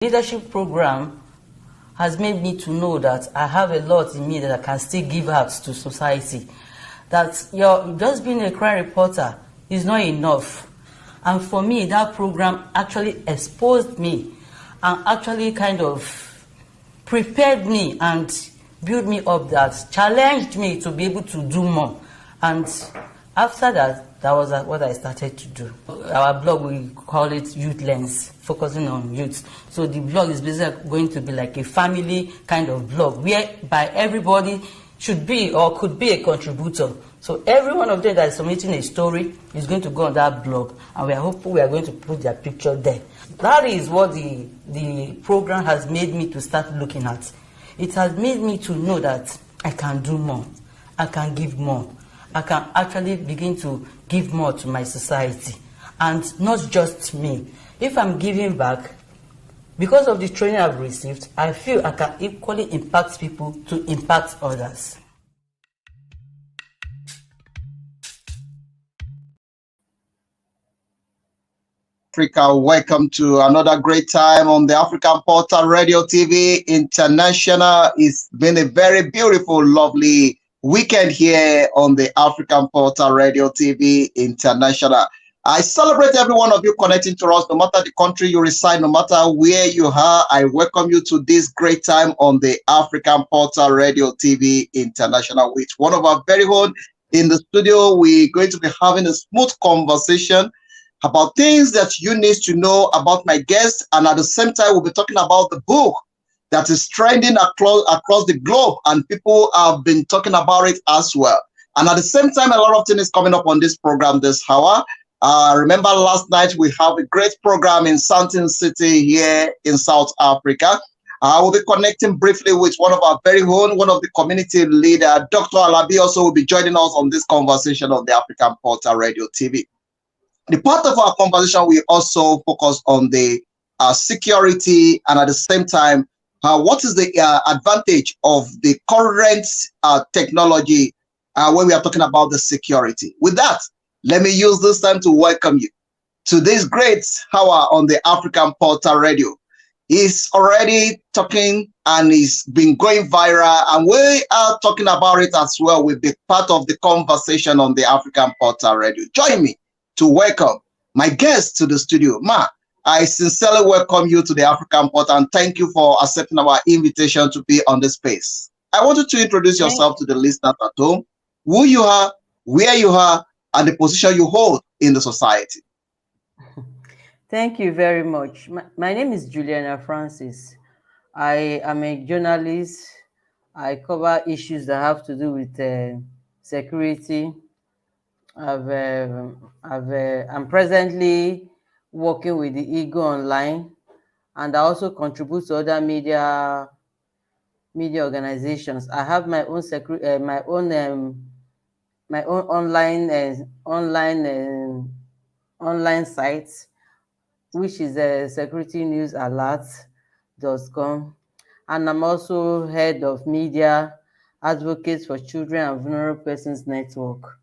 Leadership program has made me to know that I have a lot in me that I can still give out to society. That just being a crime reporter is not enough. And for me, that program actually exposed me and actually kind of prepared me and built me up, that challenged me to be able to do more. And after that, that was what I started to do. Our blog, we call it Youth Lens, focusing on youth. So the blog is basically going to be like a family kind of blog, whereby everybody should be or could be a contributor. So every one of them that is submitting a story is going to go on that blog, and we are hopeful we are going to put their picture there. That is what the program has made me to start looking at. It has made me to know that I can do more, I can give more, I can actually begin to give more to my society, and not just me. If I'm giving back, because of the training I've received, I feel I can equally impact people to impact others. Africa, welcome to another great time on the African Portal Radio TV International. It's been a very beautiful, lovely weekend here on the African Portal Radio TV International. I celebrate every one of you connecting to us, no matter the country you reside, no matter where you are. I welcome you to this great time on the African Portal Radio TV International with one of our very own in the studio. We're going to be having a smooth conversation about things that you need to know about my guest, and at the same time we'll be talking about the book that is trending across the globe, and people have been talking about it as well. And at the same time, a lot of things coming up on this program this hour. Remember last night we have a great program in Sandton City here in South Africa. I will be connecting briefly with one of our very own, one of the community leader, Dr. Alabi, also will be joining us on this conversation of the African Portal Radio TV. The part of our conversation, we also focus on the security, and at the same time, what is the advantage of the current technology when we are talking about the security. With that, let me use this time to welcome you to this great hour on the African Portal Radio. He's already talking and he's been going viral, and we are talking about it as well with the part of the conversation on the African Portal Radio. Join me to welcome my guest to the studio. Ma, I sincerely welcome you to the African Portal, and thank you for accepting our invitation to be on the space. I want you to introduce yourself to the listeners at home, who you are, where you are, and the position you hold in the society. Thank you very much. My name is Juliana Francis. I am a journalist. I cover issues that have to do with security. I'm presently working with the Ego Online, and I also contribute to other media organizations. I have my own online site, which is securitynewsalert.com, and I'm also head of media advocates for children and vulnerable persons network.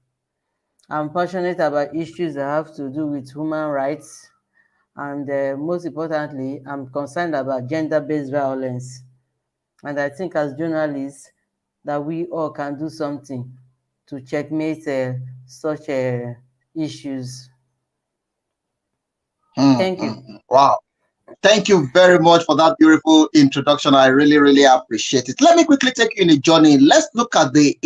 I'm passionate about issues that have to do with human rights, and most importantly, I'm concerned about gender-based violence. And I think as journalists that we all can do something to checkmate such issues. Thank you. Wow. Thank you very much for that beautiful introduction. I really, really appreciate it. Let me quickly take you in a journey. Let's look at the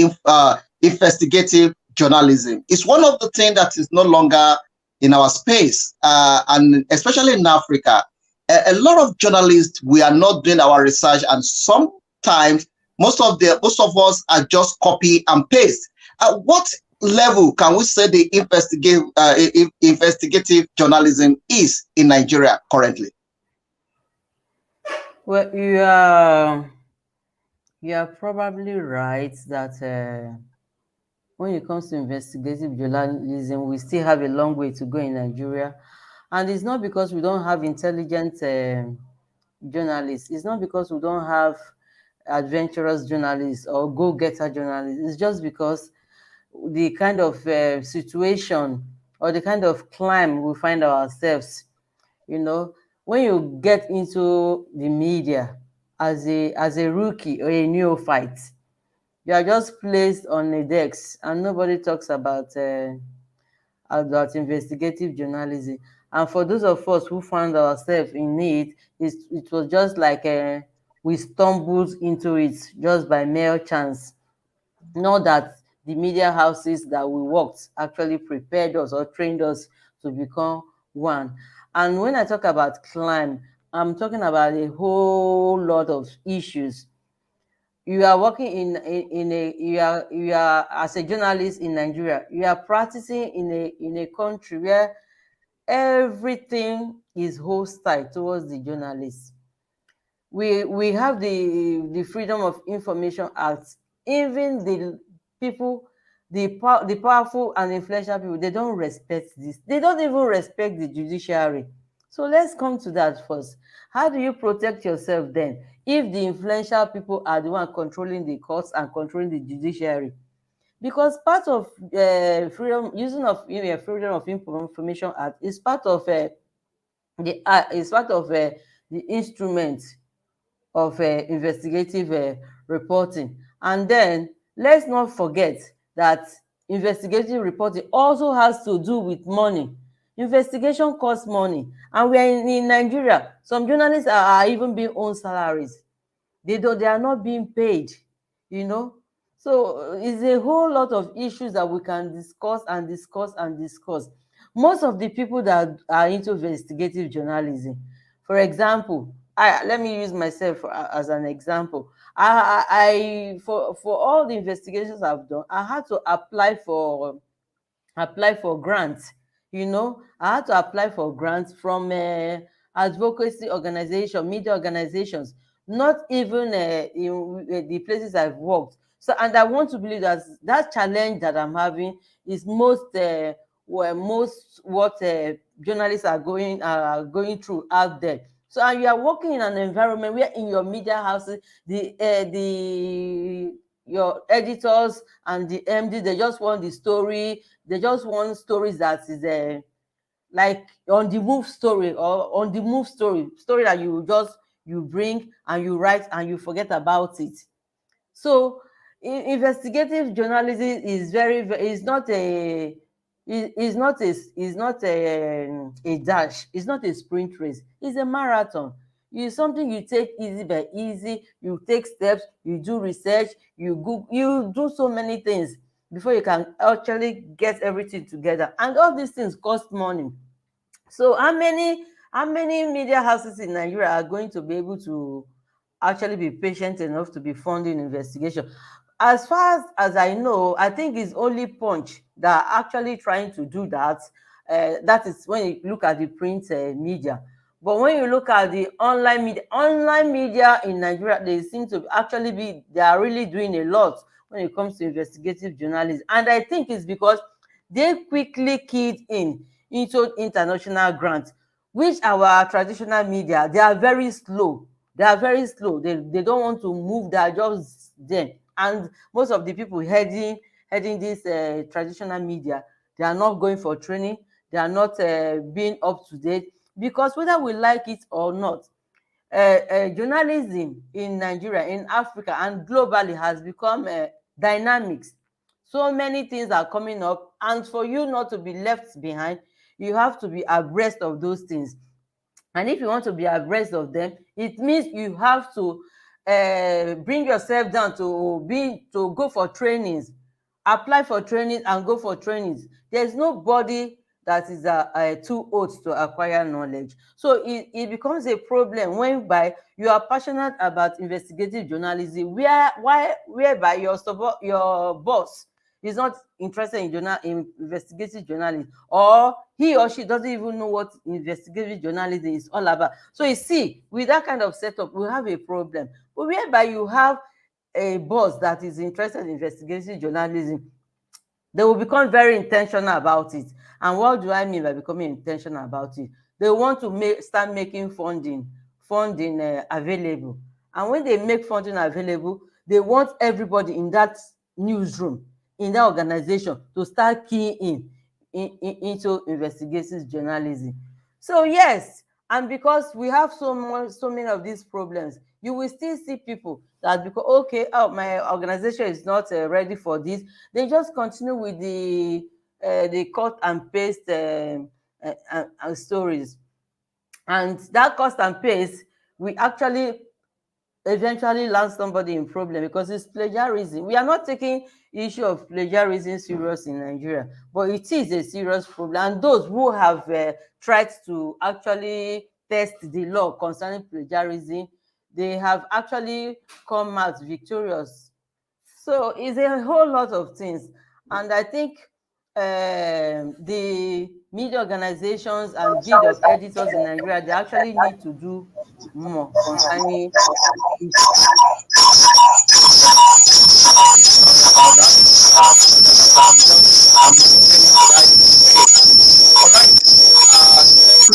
investigative journalism. It's one of the things that is no longer in our space, and especially in Africa. A lot of journalists, we are not doing our research, and sometimes most of us are just copy and paste. At what level can we say the investigative journalism is in Nigeria currently? Well, you are probably right that when it comes to investigative journalism, we still have a long way to go in Nigeria. And it's not because we don't have intelligent journalists. It's not because we don't have adventurous journalists or go-getter journalists. It's just because the kind of situation or the kind of climb we find ourselves, when you get into the media as a rookie or a neophyte, you are just placed on a desk and nobody talks about investigative journalism. And for those of us who found ourselves in it was just like we stumbled into it just by mere chance. Not that the media houses that we worked actually prepared us or trained us to become one. And when I talk about crime, I'm talking about a whole lot of issues. You are working in a you are as a journalist in Nigeria, you are practicing in a country where everything is hostile towards the journalists. We have the Freedom of Information Act. Even the people, the powerful and influential people, they don't respect this. They don't even respect the judiciary. So let's come to that first. How do you protect yourself then if the influential people are the one controlling the courts and controlling the judiciary? Because part of freedom using of Freedom of Information Act is part of the instrument of investigative reporting. And then let's not forget that investigative reporting also has to do with money. Investigation costs money, and we are in Nigeria. Some journalists are even being own salaries. They are not being paid, you know. So it's a whole lot of issues that we can discuss and discuss and discuss. Most of the people that are into investigative journalism, for example, let me use myself as an example. For all the investigations I've done, I had to apply for grants. You know, I had to apply for grants from advocacy organization, media organizations, not even in the places I've worked. So, and I want to believe that that challenge that I'm having is most what journalists are going through out there. So, and you are working in an environment where in your media houses, the your editors and the MD, they just want the story. They just want stories that is like on the move story, or on the move story that you bring and you write and you forget about it. So investigative journalism is is not a dash. It's not a sprint race. It's a marathon. It's something you take easy by easy. You take steps. You do research. You do so many things before you can actually get everything together. And all these things cost money. So how many media houses in Nigeria are going to be able to actually be patient enough to be funding investigation? As far as I know, I think it's only Punch that are actually trying to do that. That is when you look at the print media. But when you look at the online media in Nigeria, they seem to actually they are really doing a lot when it comes to investigative journalism. And I think it's because they quickly keyed into international grants, which our traditional media, they are very slow. They are very slow. They don't want to move their jobs there. And most of the people heading this traditional media, they are not going for training. They are not being up to date, because whether we like it or not, journalism in Nigeria, in Africa, and globally has become dynamics. So many things are coming up, and for you not to be left behind, you have to be abreast of those things. And if you want to be abreast of them, it means you have to bring yourself down to go for trainings, apply for trainings and go for trainings. There's nobody that is too old to acquire knowledge. So it becomes a problem whereby you are passionate about investigative journalism, whereby your boss is not interested in investigative journalism, or he or she doesn't even know what investigative journalism is all about. So you see, with that kind of setup, we have a problem. But whereby you have a boss that is interested in investigative journalism, they will become very intentional about it. And what do I mean by becoming intentional about it? They want to start making funding available. And when they make funding available, they want everybody in that newsroom, in that organization, to start keying into investigative journalism. So yes, And because we have so many of these problems, you will still see people that, because okay, oh, my organization is not ready for this, they just continue with the cut and paste stories. And that cut and paste we actually eventually land somebody in problem, because it's plagiarism. We are not taking issue of plagiarism serious in Nigeria, but it is a serious problem. And those who have tried to actually test the law concerning plagiarism, they have actually come out victorious. So it's a whole lot of things. And I think the media organizations and guild of editors in Nigeria, they actually need to do more concerning it. About that. I'm moving into that. All right. Thank you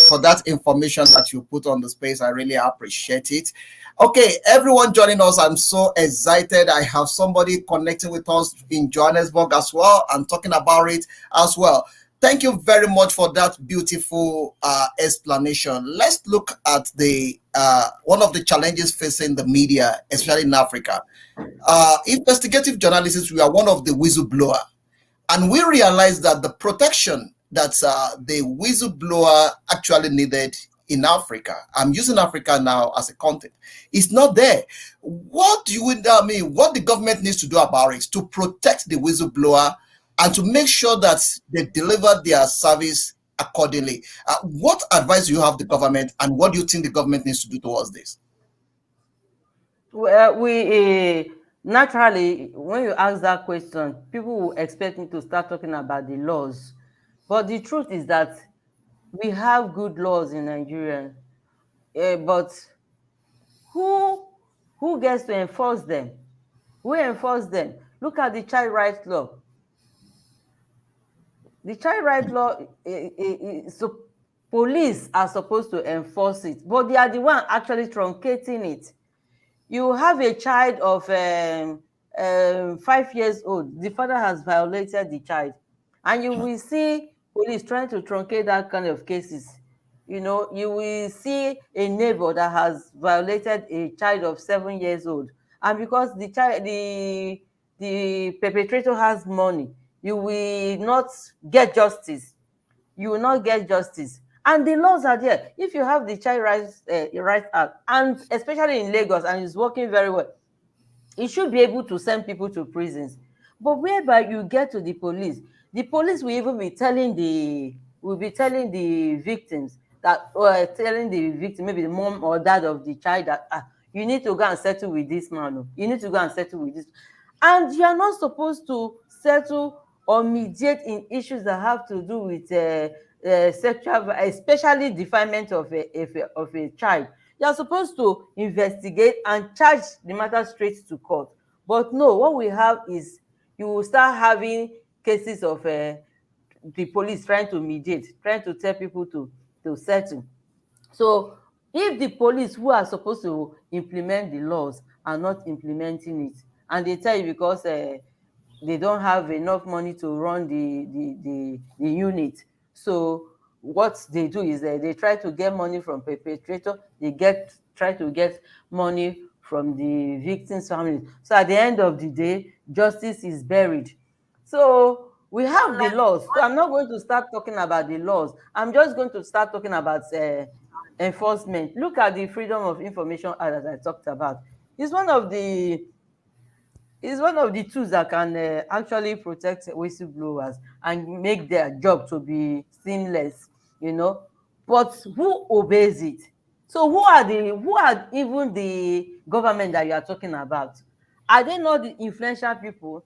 for that information that you put on the space. I really appreciate it. Okay, everyone joining us, I'm so excited. I have somebody connecting with us in Johannesburg as well and talking about it as well. Thank you very much for that beautiful explanation. Let's look at the one of the challenges facing the media, especially in Africa. Investigative journalists, we are one of the whistleblower, and we realized that the protection that the whistleblower actually needed in Africa, I'm using Africa now as a content, is not there. What do you mean? What the government needs to do about it to protect the whistleblower and to make sure that they deliver their service accordingly? What advice do you have the government, and what do you think the government needs to do towards this? Well, we naturally, when you ask that question, people will expect me to start talking about the laws. But the truth is that we have good laws in Nigeria, but who who gets to enforce them? Who enforce them? Look at the child rights law. The child rights law, so police are supposed to enforce it, but they are the one actually truncating it. You have a child of 5 years old, the father has violated the child, and you will see police trying to truncate that kind of cases. You will see a neighbor that has violated a child of 7 years old, and because the perpetrator has money, you will not get justice. You will not get justice. And the laws are there. If you have the Child Rights Act, and especially in Lagos, and it's working very well, it should be able to send people to prisons. But whereby you get to the police will even be telling the victims that, or telling the victim, maybe the mom or dad of the child, that you need to go and settle with this man. You need to go and settle with this. And you are not supposed to settle or mediate in issues that have to do with sexual, especially defilement of a child. You are supposed to investigate and charge the matter straight to court. But no, what we have is you will start having cases of the police trying to mediate, trying to tell people to settle. So if the police who are supposed to implement the laws are not implementing it, and they tell you because they don't have enough money to run the unit, so what they do is they try to get money from perpetrator, try to get money from the victim's family. So at the end of the day, justice is buried. So we have the laws. So I'm not going to start talking about the laws. I'm just going to start talking about enforcement. Look at the Freedom of Information Act that I talked about. It's one of the tools that can actually protect whistleblowers and make their job to be seamless, you know. But who obeys it? So who are even the government that you are talking about? Are they not the influential people?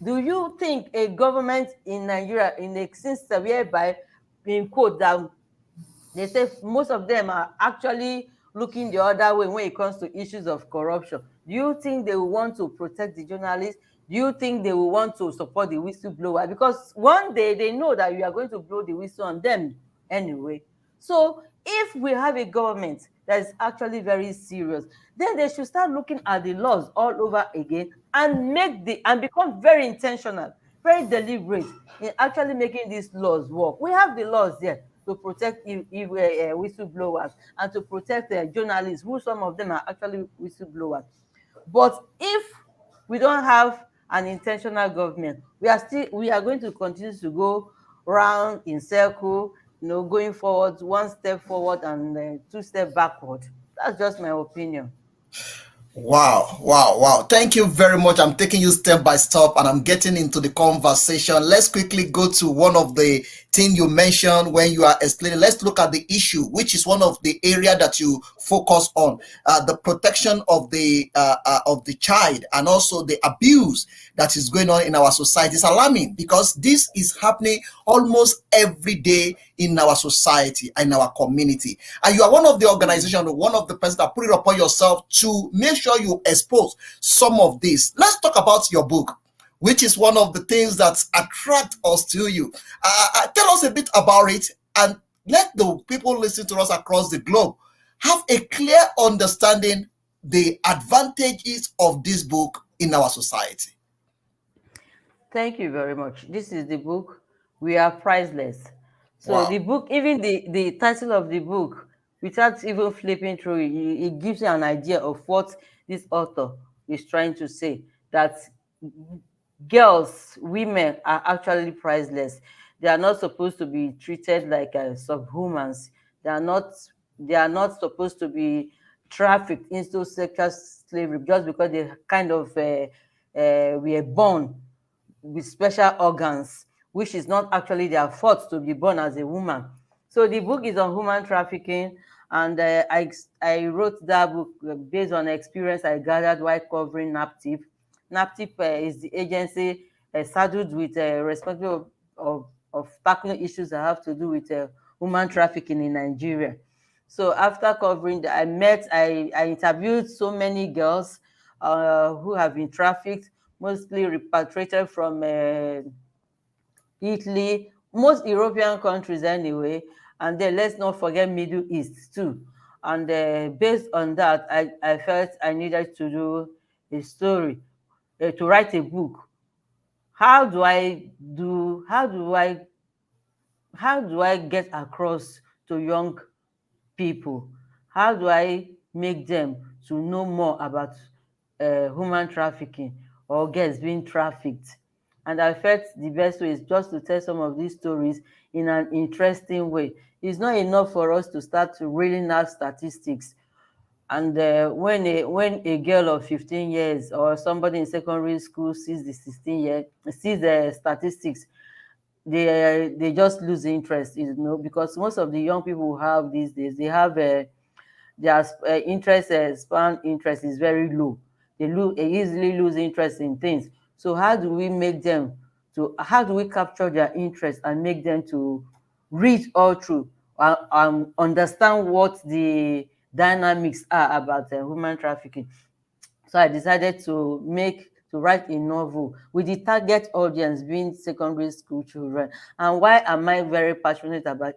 Do you think a government in Nigeria, in a system whereby, in quote, that they say most of them are actually looking the other way when it comes to issues of corruption, do you think they will want to protect the journalists? Do you think they will want to support the whistleblower? Because one day they know that you are going to blow the whistle on them anyway. So if we have a government that is actually very serious, then they should start looking at the laws all over again and become very intentional, very deliberate in actually making these laws work. We have the laws there. to protect whistleblowers, and to protect journalists, who some of them are actually whistleblowers. But if we don't have an intentional government, we are going to continue to go round in circle, going forward, one step forward and two step backward. That's just my opinion. Wow, wow, wow. Thank you very much. I'm taking you step by step and I'm getting into the conversation. Let's quickly go to one of the things you mentioned when you are explaining. Let's look at the issue, which is one of the area that you focus on, the protection of the child and also the abuse that is going on in our society. It's alarming because this is happening almost every day in our society and in our community. And you are one of the organization, one of the person that put it upon yourself to make sure you expose some of this. Let's talk about your book, which is one of the things that attract us to you. Tell us a bit about it and let the people listen to us across the globe have a clear understanding the advantages of this book in our society. Thank you very much. This is the book, We Are Priceless. So the Wow. book, even the title of the book, without even flipping through it, it gives you an idea of what this author is trying to say. That girls, women are actually priceless. They are not supposed to be treated like subhumans. They are not. They are not supposed to be trafficked into sexual slavery just because they kind of were born with special organs, which is not actually their fault to be born as a woman. So the book is on human trafficking, and I wrote that book based on experience I gathered while covering NAPTIP. NAPTIP is the agency saddled with responsibility of tackling issues that have to do with human trafficking in Nigeria. So after covering that, I interviewed so many girls who have been trafficked, mostly repatriated from Italy, most European countries anyway, and then let's not forget Middle East too. And based on that, I felt I needed to do a story, to write a book. How do I do? How do I get across to young people? How do I make them to know more about human trafficking or girls being trafficked? And I felt the best way is just to tell some of these stories in an interesting way. It's not enough for us to start reading out statistics. And when a girl of 15 years or somebody in secondary school sees the 16 year sees the statistics, they just lose interest, because most of the young people who have these days, they have their interest span interest is very low. They easily lose interest in things. So how do we capture their interest and make them to read all through and understand what the dynamics are about human trafficking? So I decided to write a novel with the target audience being secondary school children. And why am I very passionate about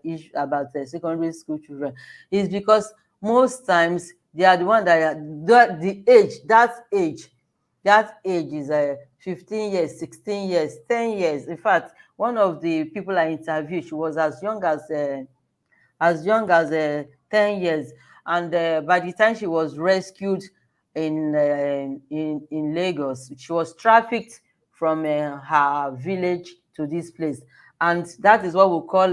secondary school children? Is because most times they are the one that are the age that age is 15 years, 16 years, 10 years. In fact, one of the people I interviewed, she was as young as 10 years. And by the time she was rescued in Lagos, she was trafficked from her village to this place. And that is what we call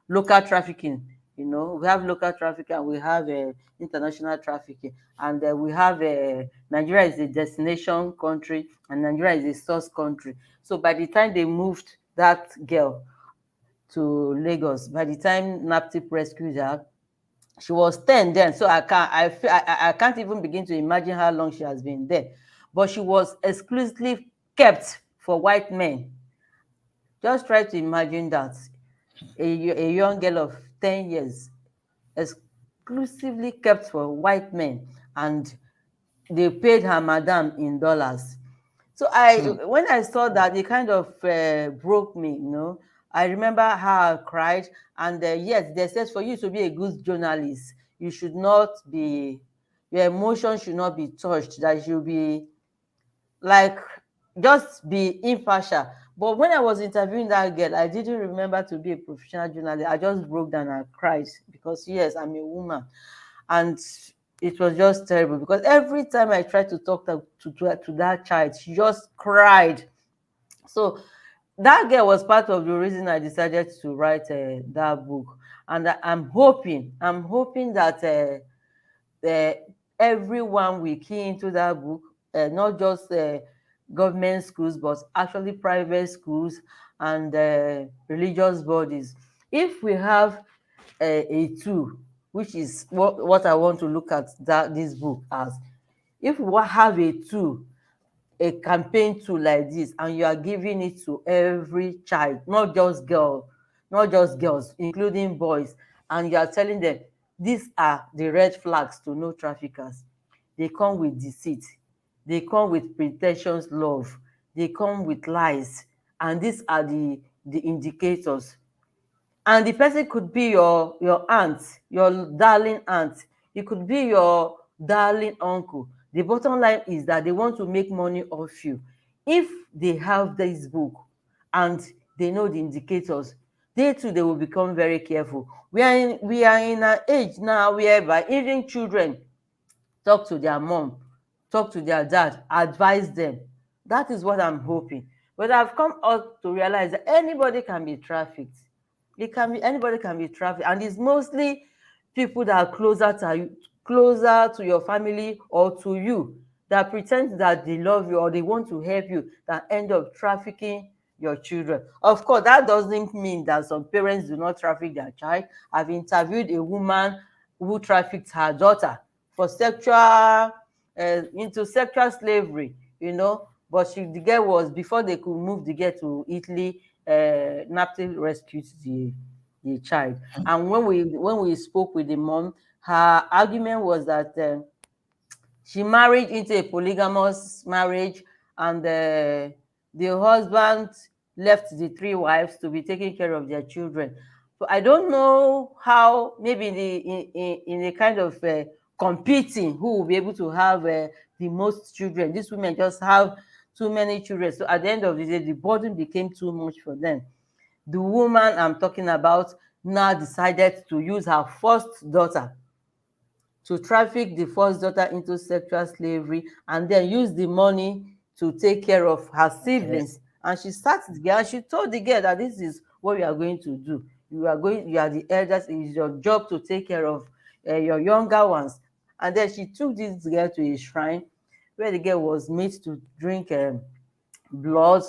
local trafficking. We have local trafficking and we have international trafficking. And we have Nigeria is a destination country and Nigeria is a source country. So by the time they moved that girl to Lagos. By the time NAPTIP rescued her, she was 10 then. So I can't even begin to imagine how long she has been there. But she was exclusively kept for white men. Just try to imagine that. A young girl of 10 years exclusively kept for white men, and they paid her madam in dollars. So when I saw that, it kind of broke me. I remember how I cried, and yes, they said for you to be a good journalist, you should not be, your emotions should not be touched. That you be like just be impartial. But when I was interviewing that girl, I didn't remember to be a professional journalist. I just broke down and cried because yes, I'm a woman, and it was just terrible because every time I tried to talk to that child, she just cried. So that girl was part of the reason I decided to write that book, and I'm hoping that uh, everyone will key into that book, not just government schools, but actually private schools and religious bodies. If we have a tool, which is what I want to look at this book as, if we have a tool, a campaign tool like this, and you are giving it to every child, not just girls, including boys, and you are telling them these are the red flags to no traffickers. They come with deceit, they come with pretensions love, they come with lies, and these are the indicators. And the person could be your aunt, your darling aunt. It could be your darling uncle. The bottom line is that they want to make money off you. If they have this book and they know the indicators, they too they will become very careful. We are in an age now whereby even children talk to their mom, talk to their dad, advise them. That is what I'm hoping. But I've come out to realize that anybody can be trafficked. Anybody can be trafficked, and it's mostly people that are closer to your family or to you, that pretend that they love you or they want to help you, that end up trafficking your children. Of course, that doesn't mean that some parents do not traffic their child. I've interviewed a woman who trafficked her daughter for into sexual slavery, but the girl was, before they could move the girl to Italy, napoli rescued the child. And when we spoke with the mom, her argument was that she married into a polygamous marriage, and the husband left the three wives to be taking care of their children. So I don't know how, maybe in a kind of competing, who will be able to have the most children. These women just have too many children. So at the end of the day, the burden became too much for them. The woman I'm talking about now decided to use her first daughter to traffic the first daughter into sexual slavery, and then use the money to take care of her siblings. And she sat the girl and she told the girl that this is what you are going to do. You are the eldest, it is your job to take care of your younger ones. And then she took this girl to a shrine where the girl was made to drink blood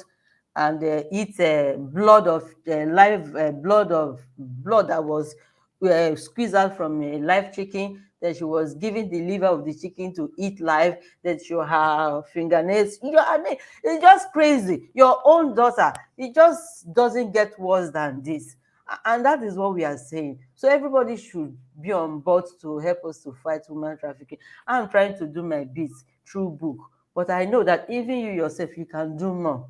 and eat blood of live blood that was squeezed out from a live chicken. Then she was giving the liver of the chicken to eat live. Then she her fingernails. I mean, it's just crazy. Your own daughter, it just doesn't get worse than this. And that is what we are saying. So everybody should be on board to help us to fight human trafficking. I'm trying to do my bit through book, but I know that even you yourself, you can do more.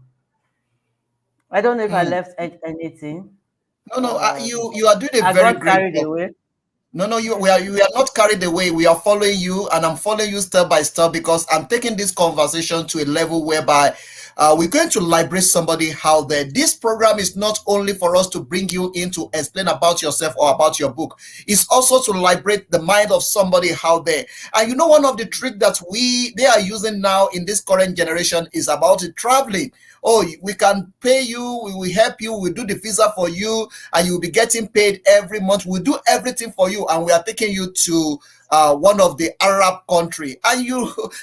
I don't know if I left anything. No, no, Uh, you are doing a I very got great carried job. away. No, no, we are not carried away. We are following you, and I'm following you step by step because I'm taking this conversation to a level whereby we're going to liberate somebody out there. This program is not only for us to bring you in to explain about yourself or about your book. It's also to liberate the mind of somebody out there. And you know, one of the tricks that they are using now in this current generation is about traveling. Oh, we can pay you, we will help you, we'll do the visa for you, and you'll be getting paid every month. We'll do everything for you, and we are taking you to one of the Arab country, and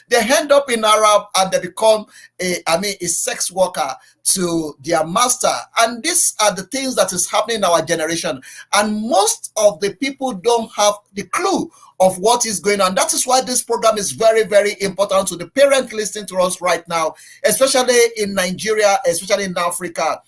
they end up in Arab and they become a sex worker to their master. And these are the things that is happening in our generation, and most of the people don't have the clue of what is going on. That is why this program is very, very important to the parent listening to us right now, especially in Nigeria, especially in Africa.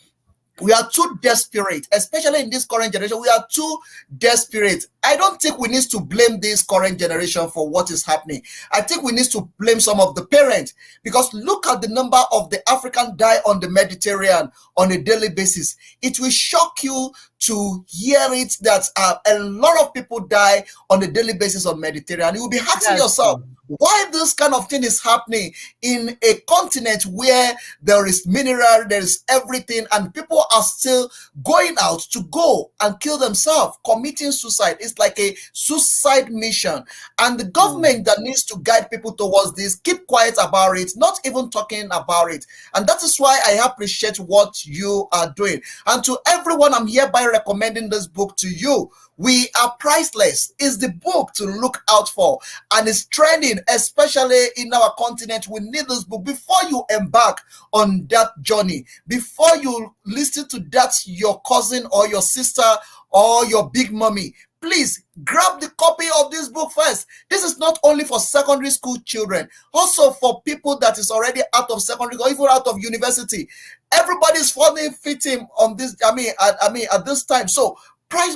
We are too desperate, especially in this current generation. We are too desperate. I don't think we need to blame this current generation for what is happening. I think we need to blame some of the parents, because look at the number of the African die on the Mediterranean on a daily basis. It will shock you to hear that a lot of people die on a daily basis on Mediterranean. You will be asking That's yourself, true. why this kind of thing is happening in a continent where there is mineral, there is everything, and people are still going out to go and kill themselves, committing suicide. It's like a suicide mission. And the government that needs to guide people towards this, keep quiet about it, not even talking about it. And that is why I appreciate what you are doing. And to everyone, I'm hereby recommending this book to you. We Are Priceless is the book to look out for, and it's trending, especially in our continent. We need this book before you embark on that journey, before you listen to that your cousin or your sister or your big mommy. Please grab the copy of this book first. This is not only for secondary school children, also for people that is already out of secondary or even out of university. Everybody's falling victim on this. At this time. So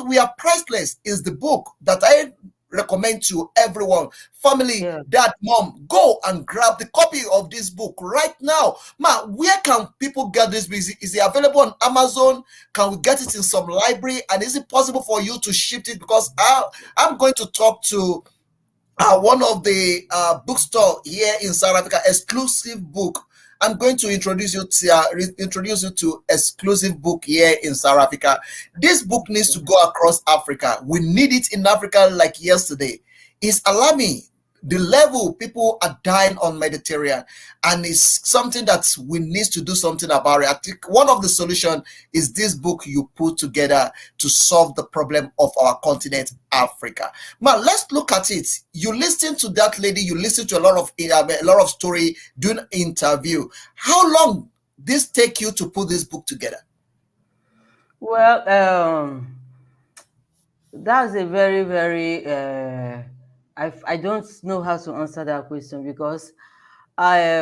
We Are Priceless is the book that I recommend to everyone. Family, Yeah. dad, mom, go and grab the copy of this book right now. Ma, where can people get this book? Is it available on Amazon? Can we get it in some library? And is it possible for you to ship it? Because I'm going to talk to one of the bookstore here in South Africa, exclusive book. I'm going to introduce you to exclusive book here in South Africa. This book needs to go across Africa. We need it in Africa like yesterday. It's alarming the level people are dying on Mediterranean, and it's something that we need to do something about it. I think one of the solution is this book you put together to solve the problem of our continent, Africa. Man, let's look at it. You listen to that lady, you listen to a lot of story, doing interview. How long this take you to put this book together? Well, that's a very, very. I don't know how to answer that question because I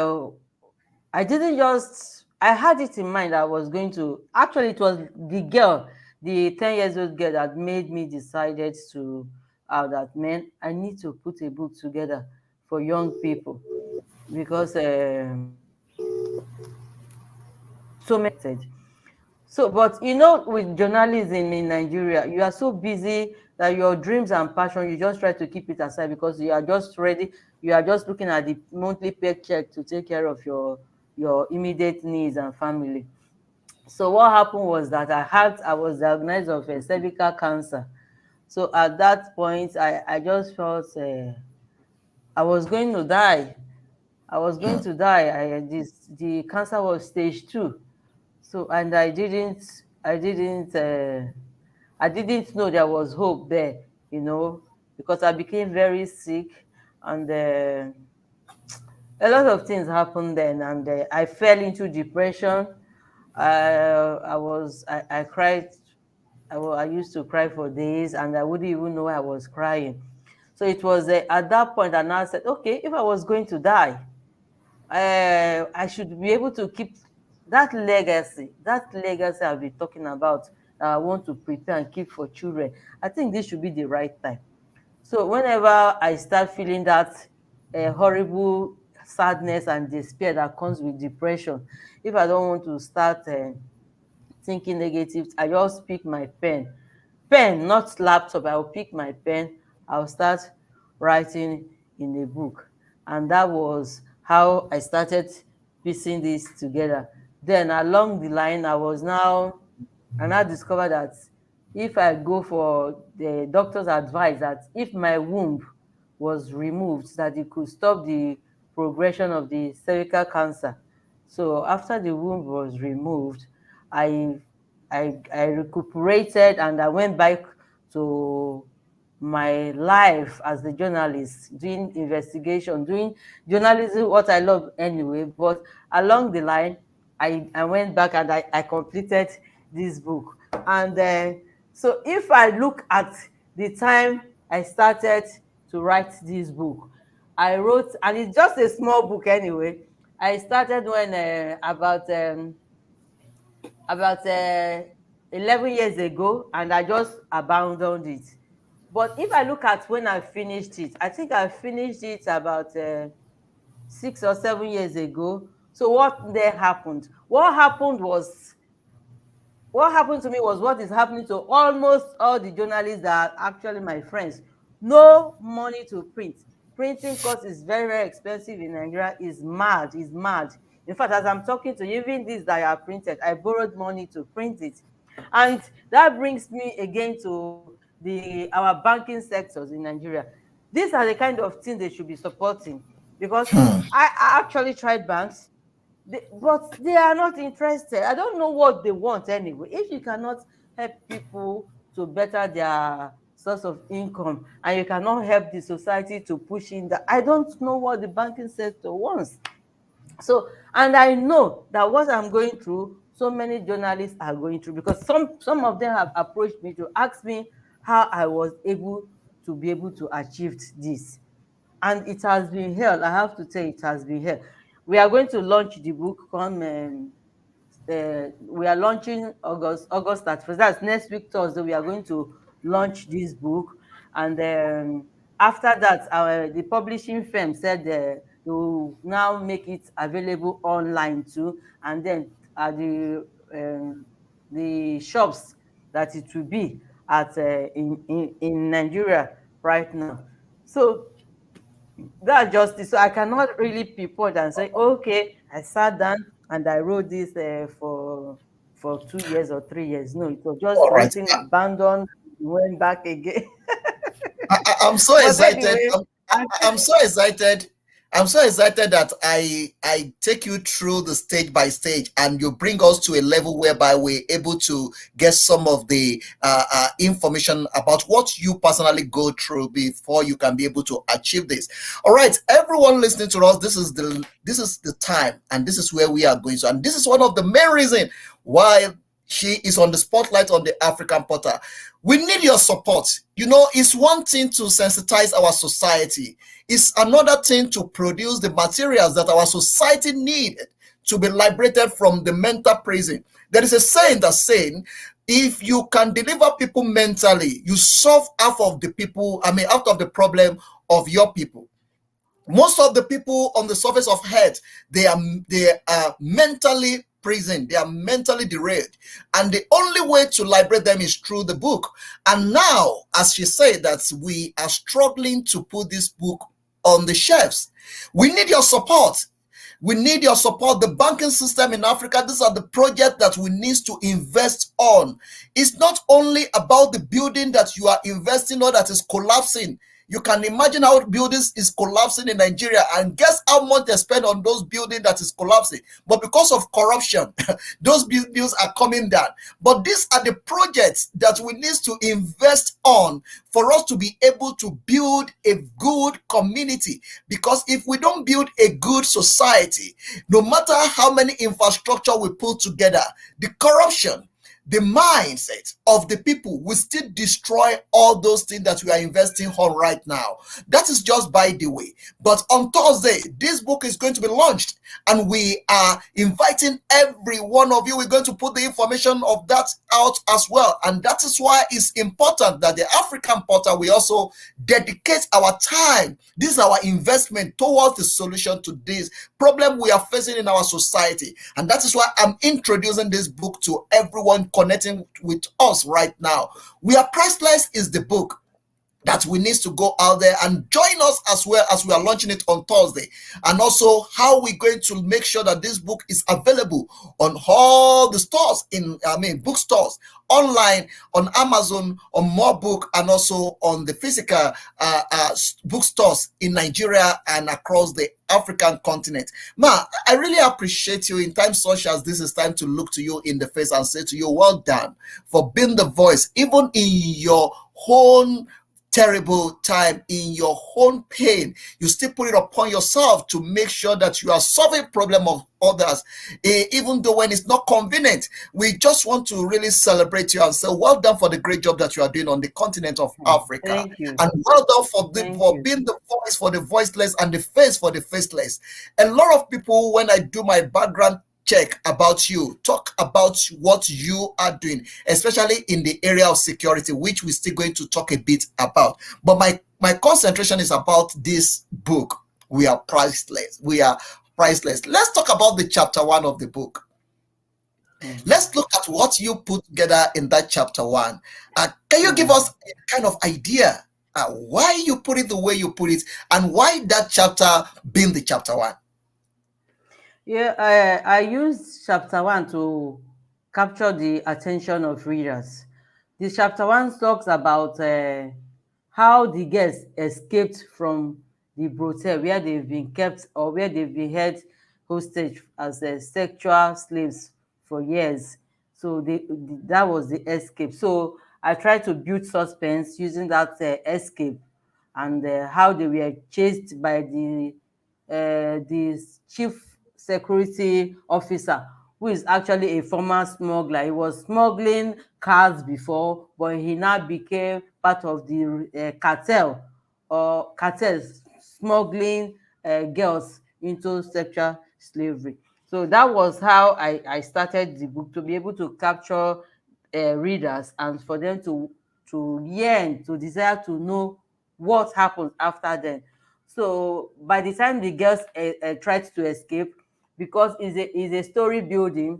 I didn't just. I had it in mind. I was going to. Actually, it was the girl, the 10 years old girl, that made me decided to. That man, I need to put a book together for young people because so many. So, but with journalism in Nigeria, you are so busy that your dreams and passion, you just try to keep it aside because you are just ready. You are just looking at the monthly paycheck to take care of your immediate needs and family. So what happened was that I was diagnosed of a cervical cancer. So at that point, I just felt I was going to die. I was going to die. The cancer was stage 2. So, and I didn't know there was hope there, because I became very sick, and a lot of things happened then, and I fell into depression. I cried. I used to cry for days, and I wouldn't even know I was crying. So it was at that point, and I said, okay, if I was going to die, I should be able to keep that legacy. That legacy I've been talking about, that I want to prepare and keep for children. I think this should be the right time. So whenever I start feeling that horrible sadness and despair that comes with depression, if I don't want to start thinking negative, I just pick my pen, not laptop. I'll pick my pen. I'll start writing in a book, and that was how I started piecing this together. Then along the line, and I discovered that if I go for the doctor's advice, that if my womb was removed, that it could stop the progression of the cervical cancer. So after the womb was removed, I I recuperated, and I went back to my life as a journalist, doing investigation, doing journalism, what I love anyway. But along the line, I went back and I completed this book. And so if I look at the time I started to write this book, I wrote, and it's just a small book anyway. I started when about 11 years ago, and I just abandoned it. But if I look at when I finished it, I think I finished it about 6 or 7 years ago. So what there happened? What happened to me was what is happening to almost all the journalists that are actually my friends. No money to print. Printing cost is very, very expensive in Nigeria. Is mad, is mad. In fact, as I'm talking to you, even this that I have printed, I borrowed money to print it. And that brings me again to the our banking sectors in Nigeria. These are the kind of things they should be supporting, because I actually tried banks, but they are not interested. I don't know what they want anyway. If you cannot help people to better their source of income, and you cannot help the society to push in that, I don't know what the banking sector wants. So, and I know that what I'm going through, so many journalists are going through, because some of them have approached me to ask me how I was able to be able to achieve this. And it has been hell. I have to tell you, it has been hell. We are going to launch the book come we are launching August 31st. That's next week Thursday. We are going to launch this book, and after that, the publishing firm said they will now make it available online too, and then the shops that it will be at in Nigeria right now. So that's just it. So I cannot really pivot and say, okay, I sat down and I wrote this for 2 years or 3 years. No, it was just All right. something abandoned, went back again. I'm so But excited. anyway, I I'm think so excited. I'm so excited that I take you through the stage by stage, and you bring us to a level whereby we're able to get some of the information about what you personally go through before you can be able to achieve this. All right, everyone listening to us, this is the time, and this is where we are going to, and this is one of the main reason why she is on the spotlight on the African Portal. We need your support. You know, it's one thing to sensitize our society. It's another thing to produce the materials that our society needed to be liberated from the mental prison. There is a saying that's saying, if you can deliver people mentally, you solve half of the people, out of the problem of your people. Most of the people on the surface of earth, they are mentally prison, they are mentally derailed, and the only way to liberate them is through the book. And now, as she said, that we are struggling to put this book on the shelves. We need your support. We need your support. The banking system in Africa, these are the projects that we need to invest on. It's not only about the building that you are investing on that is collapsing. You can imagine how buildings is collapsing in Nigeria, and guess how much they spend on those buildings that is collapsing. But because of corruption, those buildings are coming down. But these are the projects that we need to invest on for us to be able to build a good community. Because if we don't build a good society, no matter how many infrastructure we put together, the corruption, the mindset of the people will still destroy all those things that we are investing on right now. That is just by the way. But on Thursday, this book is going to be launched, and we are inviting every one of you. We're going to put the information of that out as well. And that is why it's important that the African Portal, we also dedicate our time. This is our investment towards the solution to this problem we are facing in our society. And that is why I'm introducing this book to everyone connecting with us right now. We Are Priceless is the book that we need to go out there and join us as well, as we are launching it on Thursday. And also how we're going to make sure that this book is available on all the stores, bookstores, online, on Amazon, on More Book, and also on the physical bookstores in Nigeria and across the African continent. Ma, I really appreciate you. In times such as this, is time to look to you in the face and say to you, well done for being the voice, even in your own terrible time, in your own pain. You still put it upon yourself to make sure that you are solving problem of others, even though when it's not convenient. We just want to really celebrate you and say well done for the great job that you are doing on the continent of Africa. Thank you. And well done for being the voice for the voiceless and the face for the faceless. A lot of people, when I do my background check about you, talk about what you are doing, especially in the area of security, which we're still going to talk a bit about. But my concentration is about this book, We Are Priceless. We Are Priceless. Let's talk about the chapter 1 of the book. Let's look at what you put together in that chapter 1. Can you give us a kind of idea Why you put it the way you put it, and why that chapter being the chapter one? Yeah, I used chapter one to capture the attention of readers. The chapter one talks about how the guests escaped from the brothel where they've been kept or where they've been held hostage as sexual slaves for years. So that was the escape. So I tried to build suspense using that escape and how they were chased by the chief security officer, who is actually a former smuggler. He was smuggling cars before, but he now became part of the cartel or cartels smuggling girls into sexual slavery. So that was how I started the book, to be able to capture readers and for them to yearn, to desire to know what happens after them. So by the time the girls tried to escape, because it's a story building,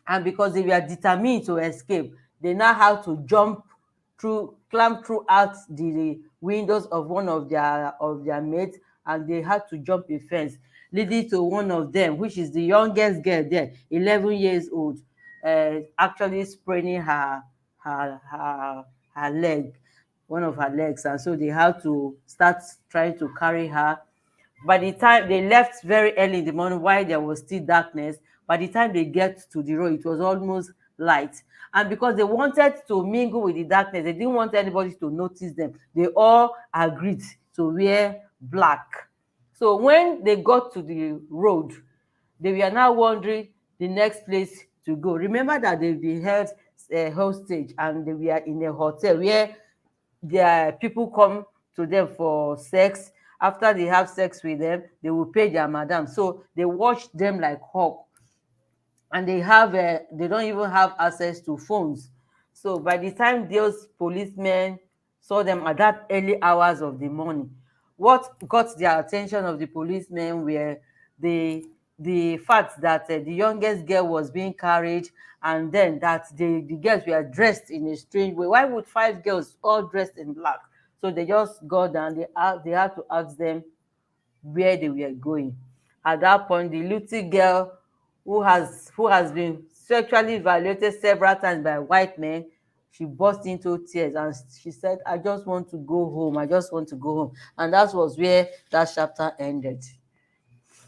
and because they were determined to escape, they now have to climb throughout the windows of one of their mates, and they had to jump a fence, leading to one of them, which is the youngest girl there, 11 years old, actually spraining her leg, one of her legs, and so they had to start trying to carry her. By the time they left very early in the morning while there was still darkness, by the time they get to the road, it was almost light. And because they wanted to mingle with the darkness, they didn't want anybody to notice them, they all agreed to wear black. So when they got to the road, they were now wondering the next place to go. Remember that they've been held hostage, and they were in a hotel where their people come to them for sex. After they have sex with them, they will pay their madam. So they watch them like hawk, and they don't even have access to phones. So by the time those policemen saw them at that early hours of the morning, what got their attention of the policemen were the the fact that the youngest girl was being carried, and then that the girls were dressed in a strange way. Why would five girls all dressed in black? So they just got down. They had to ask them where they were going. At that point, the little girl, who has been sexually violated several times by white men, she burst into tears and she said, "I just want to go home. I just want to go home." And that was where that chapter ended.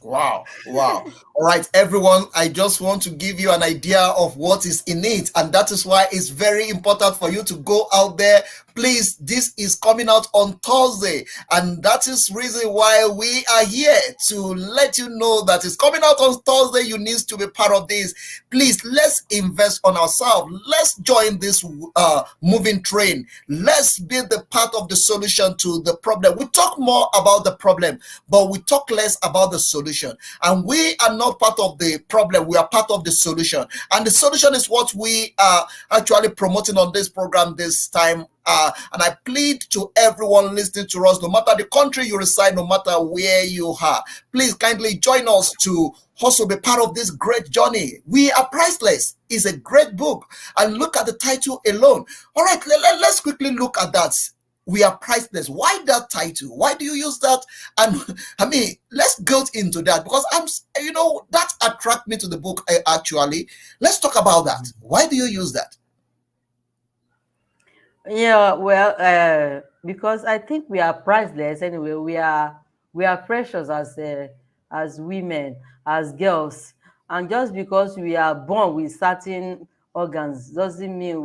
Wow, wow. All right, everyone, I just want to give you an idea of what is in it, and that is why it's very important for you to go out there. Please, this is coming out on Thursday, and that is reason why we are here to let you know that it's coming out on Thursday. You need to be part of this. Please, let's invest on ourselves. Let's join this moving train. Let's be the part of the solution to the problem. We talk more about the problem, but we talk less about the solution. And we are not part of the problem, we are part of the solution. And the solution is what we are actually promoting on this program this time. And I plead to everyone listening to us, no matter the country you reside, no matter where you are, please kindly join us to also be part of this great journey. We Are Priceless is a great book, and look at the title alone. All right, let's quickly look at that. We Are Priceless. Why that title? Why do you use that? And I mean, let's go into that, because that attract me to the book. Actually, let's talk about that. Why do you use that? Yeah, well, because I think we are priceless anyway. We are precious as women, as girls, and just because we are born with certain organs doesn't mean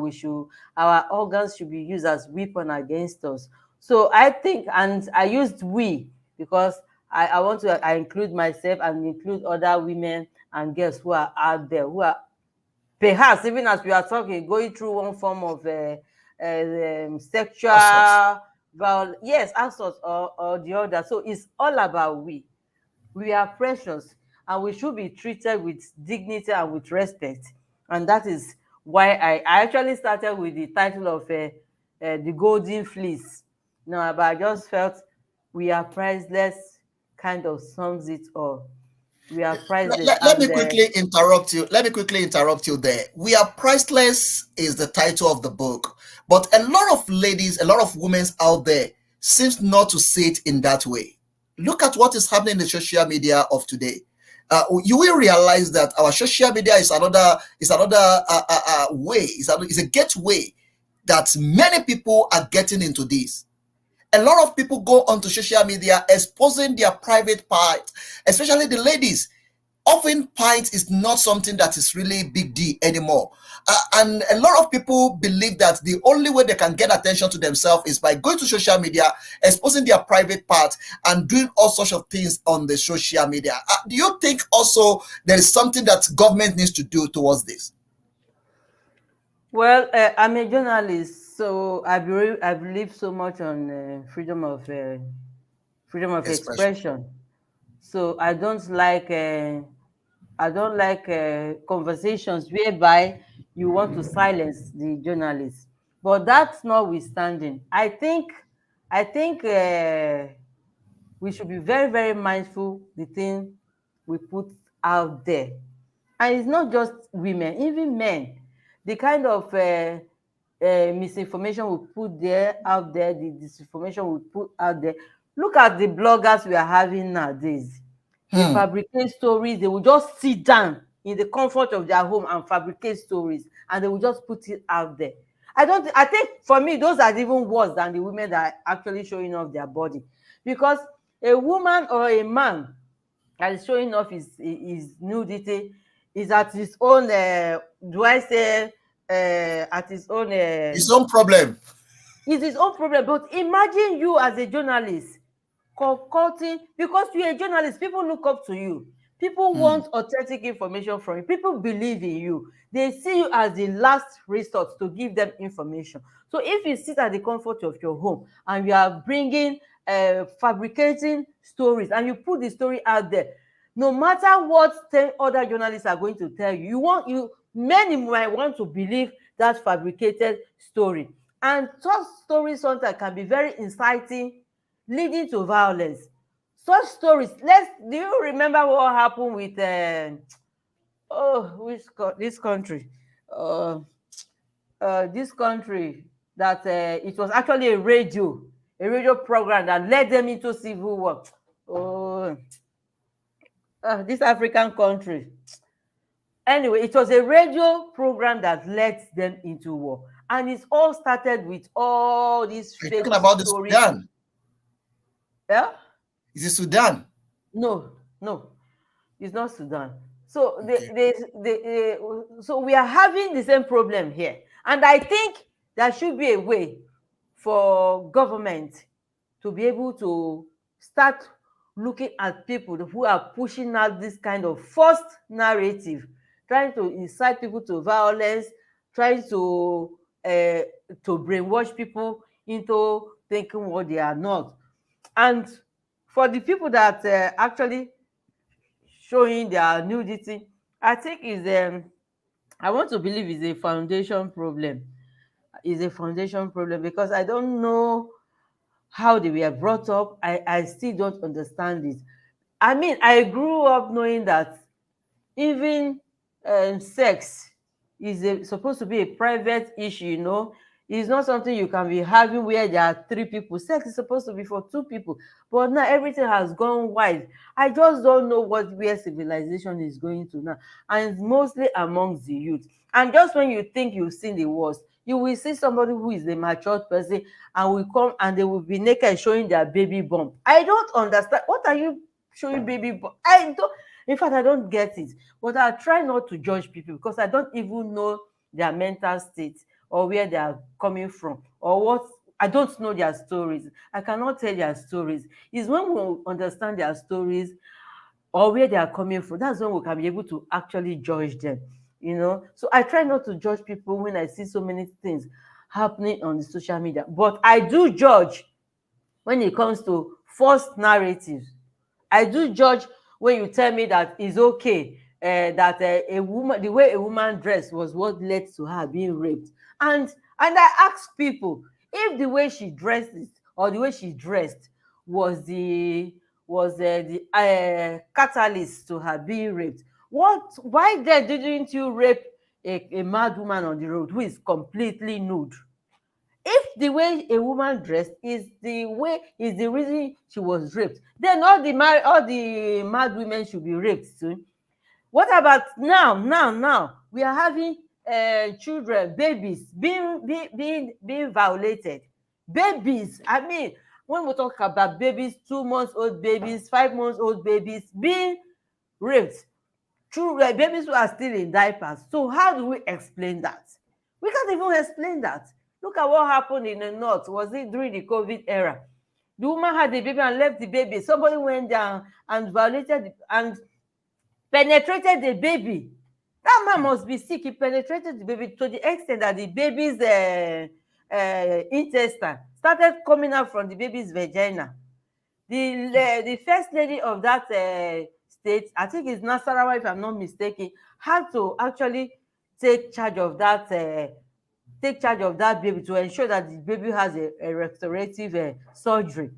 our organs should be used as weapon against us. So I think, and I used we because I want to I include myself and include other women and girls who are out there, who are perhaps, even as we are talking, going through one form of Assault. sexual violence, yes, assault or the other. So it's all about we are precious, and we should be treated with dignity and with respect. And that is why I actually started with the title of the golden fleece. No, but I just felt we are priceless kind of sums it all. We are priceless. Let And me quickly interrupt you. Let me quickly interrupt you there. We Are Priceless is the title of the book, but a lot of ladies, a lot of women out there, seems not to see it in that way. Look at what is happening in the social media of today. You will realize that our social media is another way. Is a gateway that many people are getting into this. A lot of people go onto social media exposing their private part, especially the ladies. Often pints is not something that is really big deal anymore. And a lot of people believe that the only way they can get attention to themselves is by going to social media, exposing their private part, and doing all sorts of things on the social media. Do you think also there is something that government needs to do towards this? Well, I'm a journalist, so I believe so much on freedom of Expression. expression. So I don't like conversations whereby you want to silence the journalists. But that's notwithstanding, I think we should be very, very mindful the thing we put out there. And it's not just women, even men. The kind of misinformation we put there out there, the disinformation we put out there. Look at the bloggers we are having nowadays. They fabricate stories. They will just sit down in the comfort of their home and fabricate stories, and they will just put it out there. I think for me, those are even worse than the women that are actually showing off their body, because a woman or a man that is showing off his nudity is at his own do I say at his own His own problem. it's his own problem. But imagine you as a journalist concocting, because you're a journalist, people look up to you. People want authentic information from you. People believe in you. They see you as the last resort to give them information. So if you sit at the comfort of your home and you are bringing, fabricating stories, and you put the story out there, no matter what 10 other journalists are going to tell you, many might want to believe that fabricated story. And such stories sometimes can be very inciting, leading to violence. Such stories, do you remember what happened with this country? Uh, this country that it was actually a radio program that led them into civil war. Oh, this African country. Anyway, it was a radio program that led them into war. And it's all started with all these You're fake talking about the stories. Sudan. Yeah? Is it Sudan? No, no, it's not Sudan. So Okay. so we are having the same problem here. And I think there should be a way for government to be able to start looking at people who are pushing out this kind of forced narrative, trying to incite people to violence, trying uh, to brainwash people into thinking what they are not. And for the people that actually showing their nudity, I think I want to believe is a foundation problem. Is a foundation problem because I don't know how they were brought up. I still don't understand it. I mean, I grew up knowing that even sex is supposed to be a private issue, you know. It's not something you can be having where there are three people. Sex is supposed to be for two people. But now everything has gone wide. I just don't know where civilization is going to now. And it's mostly amongst the youth. And just when you think you've seen the worst, you will see somebody who is a matured person and will come and they will be naked showing their baby bump. I don't understand. What are you showing baby bump? I don't. In fact, I don't get it. But I try not to judge people because I don't even know their mental state or where they are coming from or what. I don't know their stories. I cannot tell their stories. It's when we understand their stories or where they are coming from, that's when we can be able to actually judge them, you know. So I try not to judge people when I see so many things happening on the social media. But I do judge when it comes to false narratives. I do judge when you tell me that it's okay that a woman, the way a woman dressed was what led to her being raped. And I ask people if the way she dressed it or the way she dressed was the catalyst to her being raped. Why then didn't you rape a mad woman on the road who is completely nude? If the way a woman dressed is the reason she was raped, then all the mad women should be raped too. What about now we are having children, babies being violated. Babies, I mean, when we talk about babies, 2 months old babies, 5 months old babies being raped, children, babies who are still in diapers. So how do we explain that? We can't even explain that. Look at what happened in the north. Was it during the COVID era? The woman had the baby and left the baby. Somebody went down and violated and penetrated the baby. That man must be sick. He penetrated the baby to the extent that the baby's intestine started coming out from the baby's vagina. The first lady of that state, I think it's Nasarawa, if I'm not mistaken, had to actually take charge of that baby to ensure that the baby has a restorative surgery.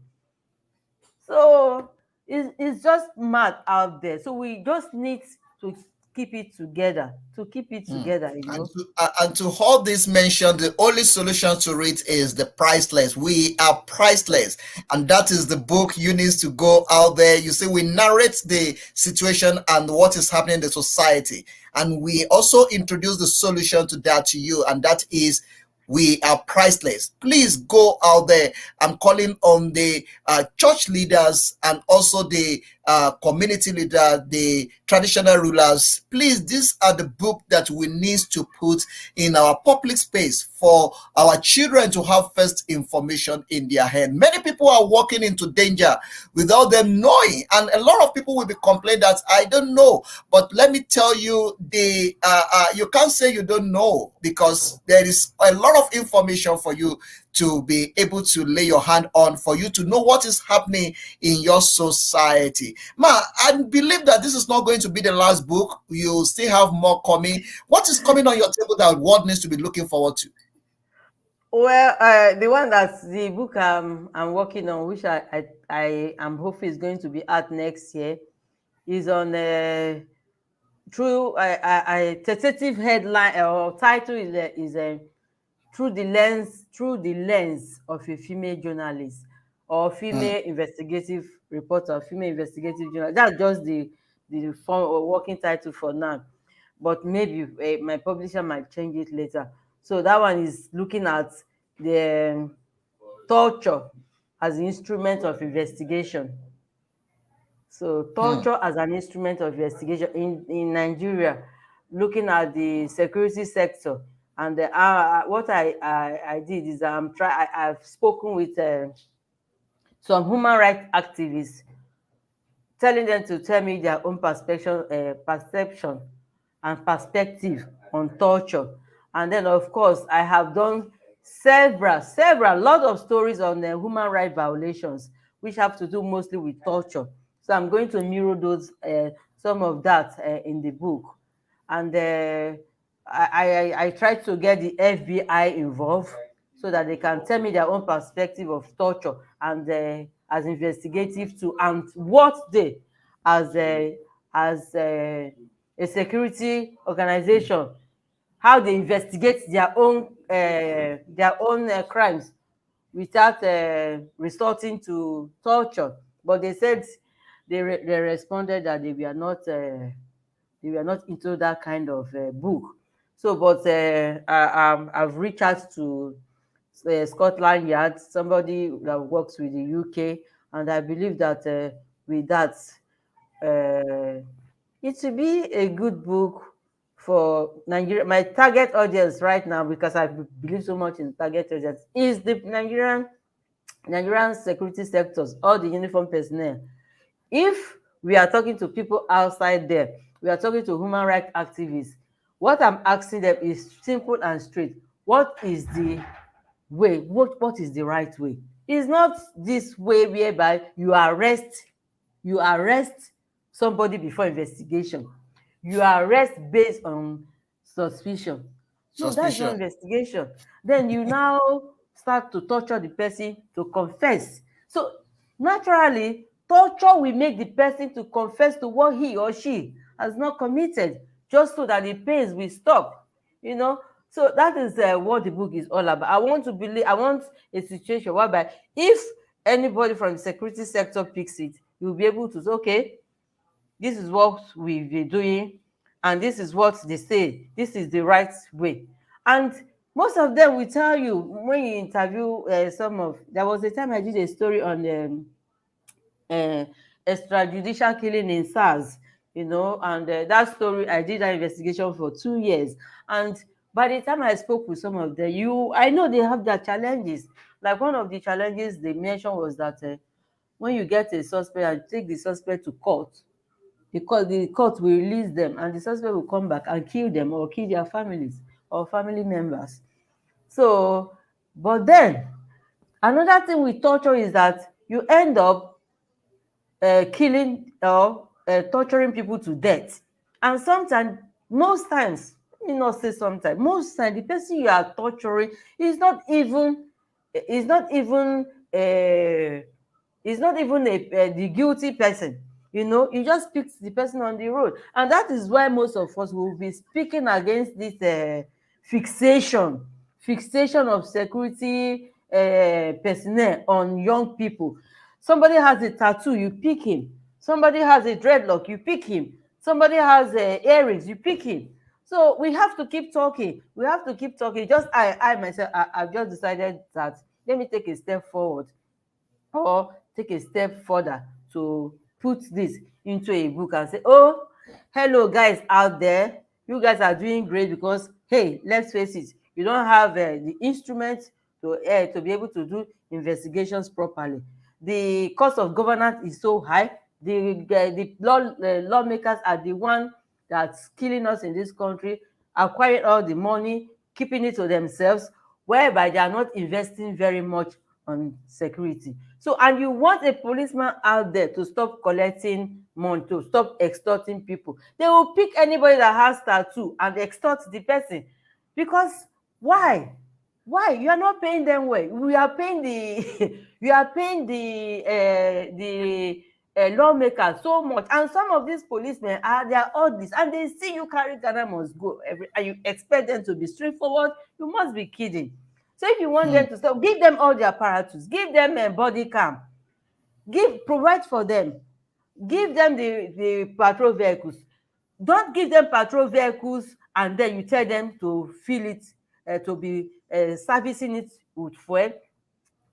So it's just mad out there. So we just need to keep it together, And to hold this mention, the only solution to it is the priceless. We are priceless. And that is the book you need to go out there. You see, we narrate the situation and what is happening in the society. And we also introduce the solution to that to you. And that is, we are priceless. Please go out there. I'm calling on the church leaders and also the community leader, the traditional rulers. Please, these are the book that we need to put in our public space for our children to have first information in their hand. Many people are walking into danger without them knowing, and a lot of people will be complaining that I don't know. But let me tell you, you can't say you don't know, because there is a lot of information for you to be able to lay your hand on, for you to know what is happening in your society. Ma, I believe that this is not going to be the last book. You still have more coming. What is coming on your table that the world needs to be looking forward to? Well, the book I'm working on, which I am hoping is going to be out next year, is on through a tentative headline or title is through the lens of a female journalist or female investigative reporter, female investigative journalist. That's just the form or working title for now. But maybe my publisher might change it later. So that one is looking at the torture as an instrument of investigation. So torture as an instrument of investigation in Nigeria, looking at the security sector. And what I did is I've spoken with some human rights activists, telling them to tell me their own perception and perspective on torture. And then, of course, I have done several lot of stories on human rights violations, which have to do mostly with torture. So I'm going to mirror those some of that in the book. And I tried to get the FBI involved so that they can tell me their own perspective of torture and as investigative too, and what they as a security organization, how they investigate their own crimes without resorting to torture. But they said they responded that they were not into that kind of book. So, but I've reached out to Scotland Yard, somebody that works with the UK, and I believe that with that, it will be a good book for Nigeria. My target audience right now, because I believe so much in target audience, is the Nigerian security sectors, all the uniform personnel. If we are talking to people outside there, we are talking to human rights activists, what I'm asking them is simple and straight. What is the way? What is the right way? It's not this way whereby you arrest somebody before investigation. You arrest based on suspicion. No, that's not investigation. Then you now start to torture the person to confess. So naturally, torture will make the person to confess to what he or she has not committed, just so that the pains will stop. So that is what the book is all about. I want to believe, I want a situation whereby if anybody from the security sector picks it, you'll be able to say, okay, this is what we've been doing, and this is what they say, this is the right way. And most of them will tell you when you interview some of, there was a time I did a story on uh, extrajudicial killing in SARS, and that story, I did that investigation for 2 years. And by the time I spoke with some of them, I know they have their challenges. Like one of the challenges they mentioned was that when you get a suspect and take the suspect to court, the court will release them and the suspect will come back and kill them or kill their families or family members. So, but then another thing with torture is that you end up killing or torturing people to death. And sometimes, most times, let me not say sometimes, most times the person you are torturing is not even uh, the guilty person. You just picked the person on the road. And that is why most of us will be speaking against this fixation of security personnel on young people. Somebody has a tattoo, you pick him. Somebody has a dreadlock, you pick him. Somebody has earrings, you pick him. So we have to keep talking. We have to keep talking. Just I myself, I've just decided that let me take a step forward or take a step further to put this into a book and say, oh, hello guys out there, you guys are doing great, because hey, let's face it, you don't have the instruments to be able to do investigations properly. The cost of governance is so high. The lawmakers are the one that's killing us in this country, acquiring all the money, keeping it to themselves, whereby they are not investing very much on security. So, and you want a policeman out there to stop collecting money, to stop extorting people. They will pick anybody that has tattoo and extort the person. Because why? Why? You are not paying them well. We are paying the you are paying the lawmakers so much. And some of these policemen they are all this, and they see you carry Ghana must go and you expect them to be straightforward. You must be kidding. So if you want them to stop, give them all the apparatus, give them a body cam, provide for them, give them the patrol vehicles. Don't give them patrol vehicles and then you tell them to fill it, to be servicing it with fuel,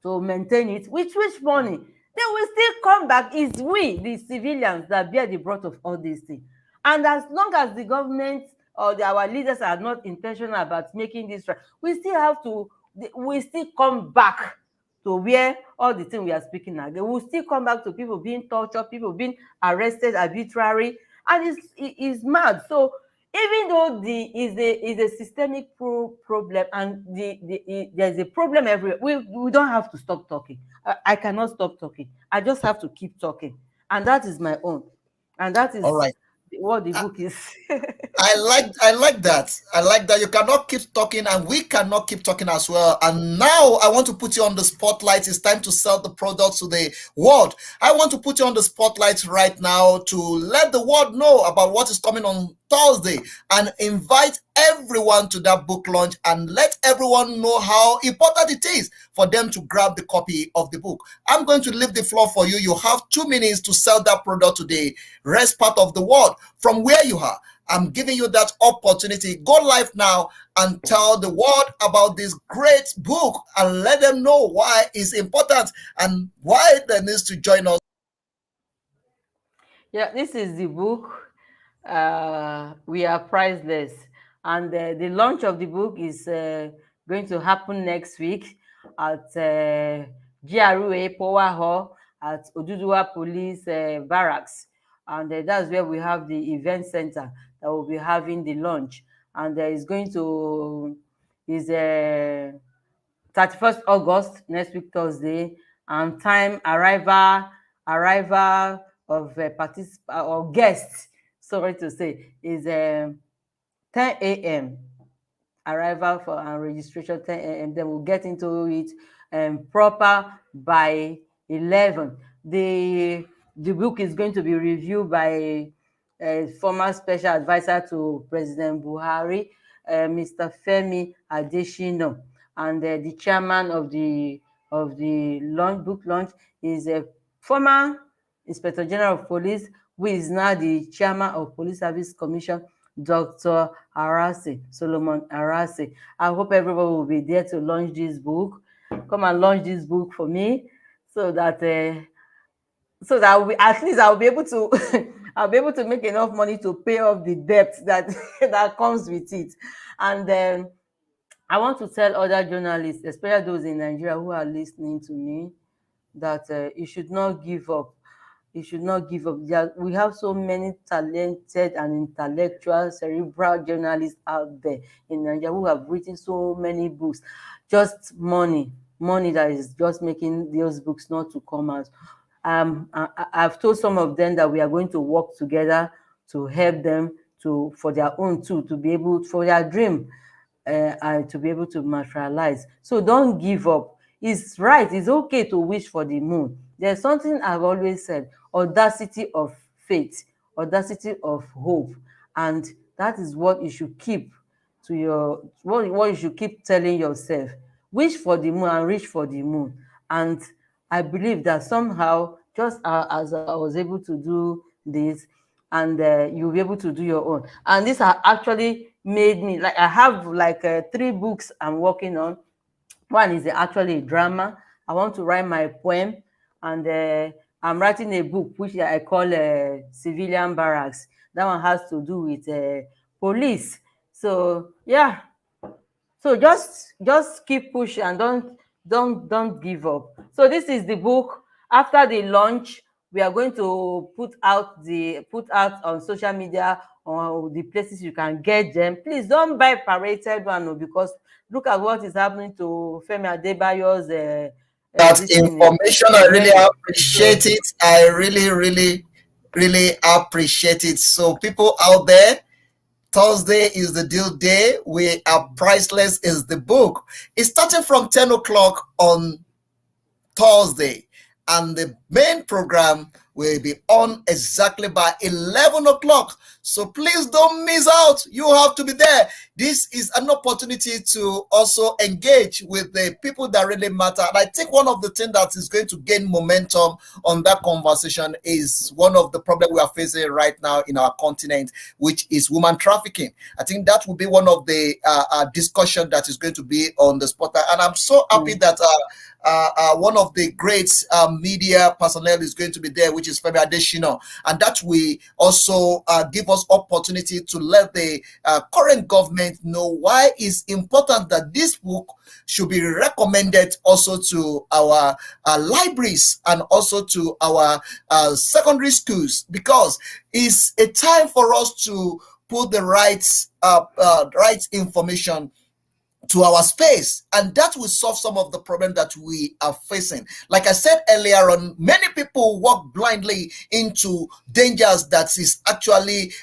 to maintain it. Which money? They will still come back. It's we, the civilians, that bear the brunt of all these things. And as long as the government or our leaders are not intentional about making this right, we still come back to where all the things we are speaking now. They will still come back to people being tortured, people being arrested arbitrarily, and it's mad. So even though is a systemic problem, and there's a problem everywhere, we don't have to stop talking. I cannot stop talking. I just have to keep talking, and that is my own, and that is All right. what the book is. I like that. I like that you cannot keep talking and we cannot keep talking as well. And now I want to put you on the spotlight. It's time to sell the product to the world. I want to put you on the spotlight right now to let the world know about what is coming on Thursday and invite everyone to that book launch and let everyone know how important it is for them to grab the copy of the book. I'm going to leave the floor for you. You have 2 minutes to sell that product to the rest part of the world from where you are. I'm giving you that opportunity. Go live now and tell the world about this great book and let them know why it's important and why they need to join us. Yeah, this is the book. We are priceless, and the launch of the book is going to happen next week at GRA Power Hall at Oduduwa Police Barracks, and that's where we have the event center that will be having the launch, and it's going to is 31st August, next week Thursday, and time arrival of or guests, sorry to say, is 10 a.m. arrival for and registration 10 a.m. Then we'll get into it proper by 11. The book is going to be reviewed by a former special advisor to President Buhari, Mr. Femi Adesina, and the chairman of the book launch is a former Inspector General of Police, who is now the chairman of Police Service Commission, Dr. Arase, Solomon Arase. I hope everybody will be there to launch this book. Come and launch this book for me, so that at least I'll be able to I'll be able to make enough money to pay off the debt that that comes with it. And then I want to tell other journalists, especially those in Nigeria who are listening to me, that you should not give up. You should not give up. We have so many talented and intellectual, cerebral journalists out there in Nigeria who have written so many books. Just money that is just making those books not to come out. I've told some of them that we are going to work together to help them for their own too, to be able, for their dream, to be able to materialize. So don't give up. It's right. It's okay to wish for the moon. There's something I've always said: audacity of faith, audacity of hope, and that is what you should keep to your what you should keep telling yourself. Wish for the moon and reach for the moon. And I believe that somehow, just as I was able to do this, and you'll be able to do your own. And this has actually made me, like, I have like 3 books I'm working on. One is actually a drama. I want to write my poem, and I'm writing a book which I call Civilian Barracks. That one has to do with police. So yeah, so just keep pushing and don't give up. So this is the book. After the launch, we are going to put out on social media, on the places you can get them. Please don't buy pirated one, because look at what is happening to Femi Adebayo's that information. I really appreciate it. I really appreciate it. So people out there, Thursday is the deal day. We are Priceless is the book. It's starting from 10 o'clock on Thursday, and the main program will be on exactly by 11 o'clock. So please don't miss out. You have to be there. This is an opportunity to also engage with the people that really matter. And I think one of the things that is going to gain momentum on that conversation is one of the problems we are facing right now in our continent, which is woman trafficking. I think that will be one of the discussion that is going to be on the spot. And I'm so happy that one of the great media personnel is going to be there, which is Femi Adesina, and that will also give us opportunity to let the current government know why it's important that this book should be recommended also to our libraries and also to our secondary schools, because it's a time for us to put the right information to our space, and that will solve some of the problem that we are facing. Like I said earlier on, many people walk blindly into dangers that is actually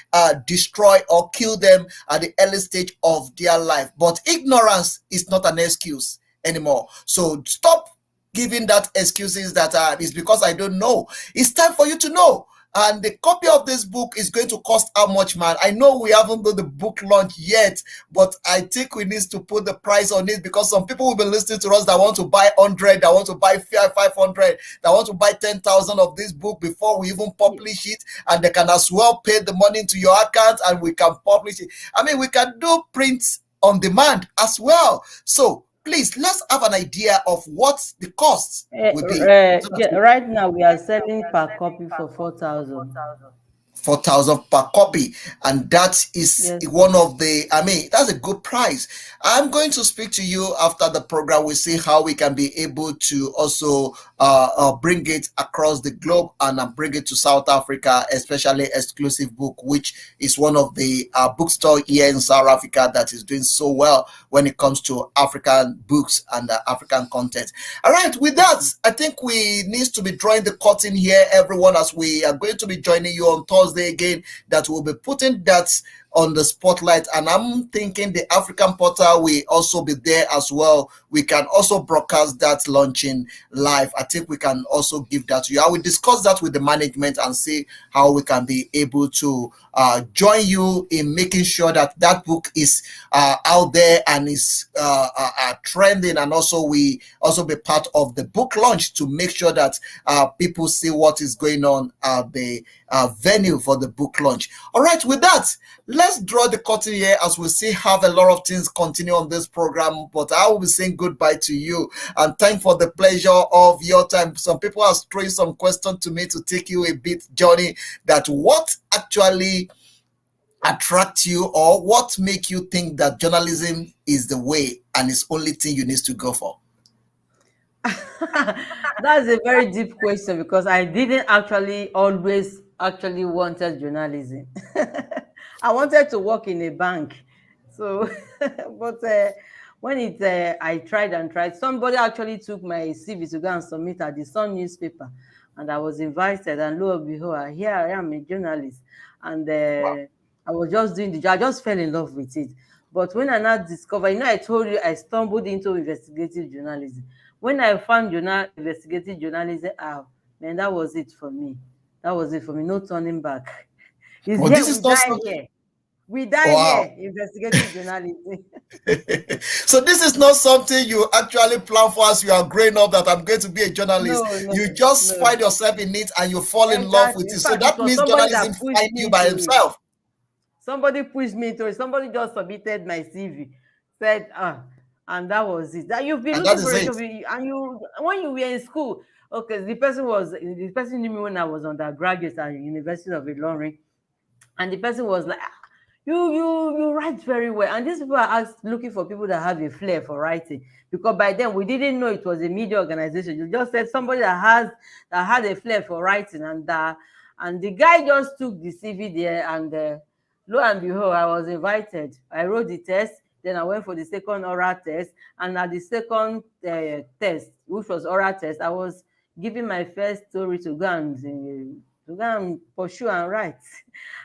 destroy or kill them at the early stage of their life. But ignorance is not an excuse anymore. So stop giving that excuses that is because I don't know. It's time for you to know. And the copy of this book is going to cost how much, man? I know we haven't done the book launch yet, but I think we need to put the price on it, because some people will be listening to us that want to buy 100, that want to buy 500, that want to buy 10,000 of this book before we even publish it. And they can as well pay the money into your account and we can publish it. I mean, we can do prints on demand as well. So please, let's have an idea of what the costs will be. Right now, we are selling per copy for 4,000. 4,000 per copy, and that is one of the, I mean, that's a good price. I'm going to speak to you after the program. We see how we can be able to also bring it across the globe and bring it to South Africa, especially exclusive book, which is one of the bookstore here in South Africa that is doing so well when it comes to African books and African content. All right, with that, I think we need to be drawing the curtain here, everyone, as we are going to be joining you on Thursday again, that will be putting that on the spotlight, and I'm thinking the African Portal will also be there as well. We can also broadcast that launching live. I think we can also give that to you. I will discuss that with the management and see how we can be able to join you in making sure that that book is out there and is trending, and also we also be part of the book launch to make sure that people see what is going on at the venue for the book launch. All right, with that, let's draw the curtain here as we still have a lot of things continue on this program, but I will be saying goodbye to you and thank for the pleasure of your time. Some people are throwing some questions to me to take you a bit journey that what actually attract you, or what make you think that journalism is the way and it's only thing you need to go for? That's a very deep question, because I didn't actually always actually wanted journalism. I wanted to work in a bank. So, but when I tried and tried, somebody actually took my CV to go and submit at the Sun newspaper, and I was invited. And lo and behold, here I am, a journalist, and Wow. I was just doing the job. I just fell in love with it. But when I now discovered, I told you I stumbled into investigative journalism. When I found investigative journalism out, man, that was it for me. That was it for me. No turning back. It's Well, here, this we is not die something. here. We die Wow. here, investigative journalism. So this is not something you actually plan for as you are growing up, that I'm going to be a No, journalist. no, You just no. find yourself in it and you fall in love Exactly. with In it. So fact, it that was means somebody journalism that pushed find me you by into it. himself. Somebody pushed me into it. Somebody just submitted my CV, said, and that was it. That you've been And that looking is for a it. job, and you when you were in school. Okay, the person knew me when I was undergraduate at the University of Ilorin, and the person was like, you write very well. And these people are looking for people that have a flair for writing, because by then we didn't know it was a media organization. You just said somebody that had a flair for writing, and the guy just took the CV there, and lo and behold, I was invited. I wrote the test, then I went for the second oral test, and at the second test, which was oral test, I was giving my first story to go and pursue and write.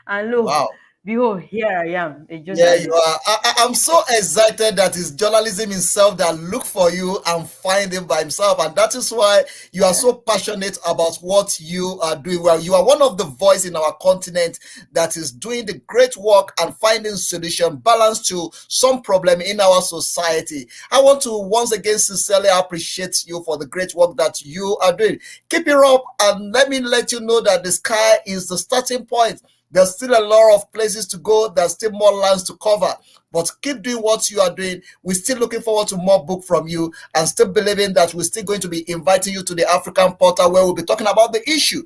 And lo, Wow. behold, here I am, a Yeah, you journalist. are. I'm so excited that it's journalism himself that look for you and find him by himself, and that is why you are so passionate about what you are doing. Well, you are one of the voice in our continent that is doing the great work and finding solution, balance to some problem in our society. I want to once again sincerely appreciate you for the great work that you are doing. Keep it up, and let me let you know that the sky is the starting point. There's still a lot of places to go. There's still more lands to cover. But keep doing what you are doing. We're still looking forward to more book from you, and still believing that we're still going to be inviting you to the African Portal, where we'll be talking about the issue.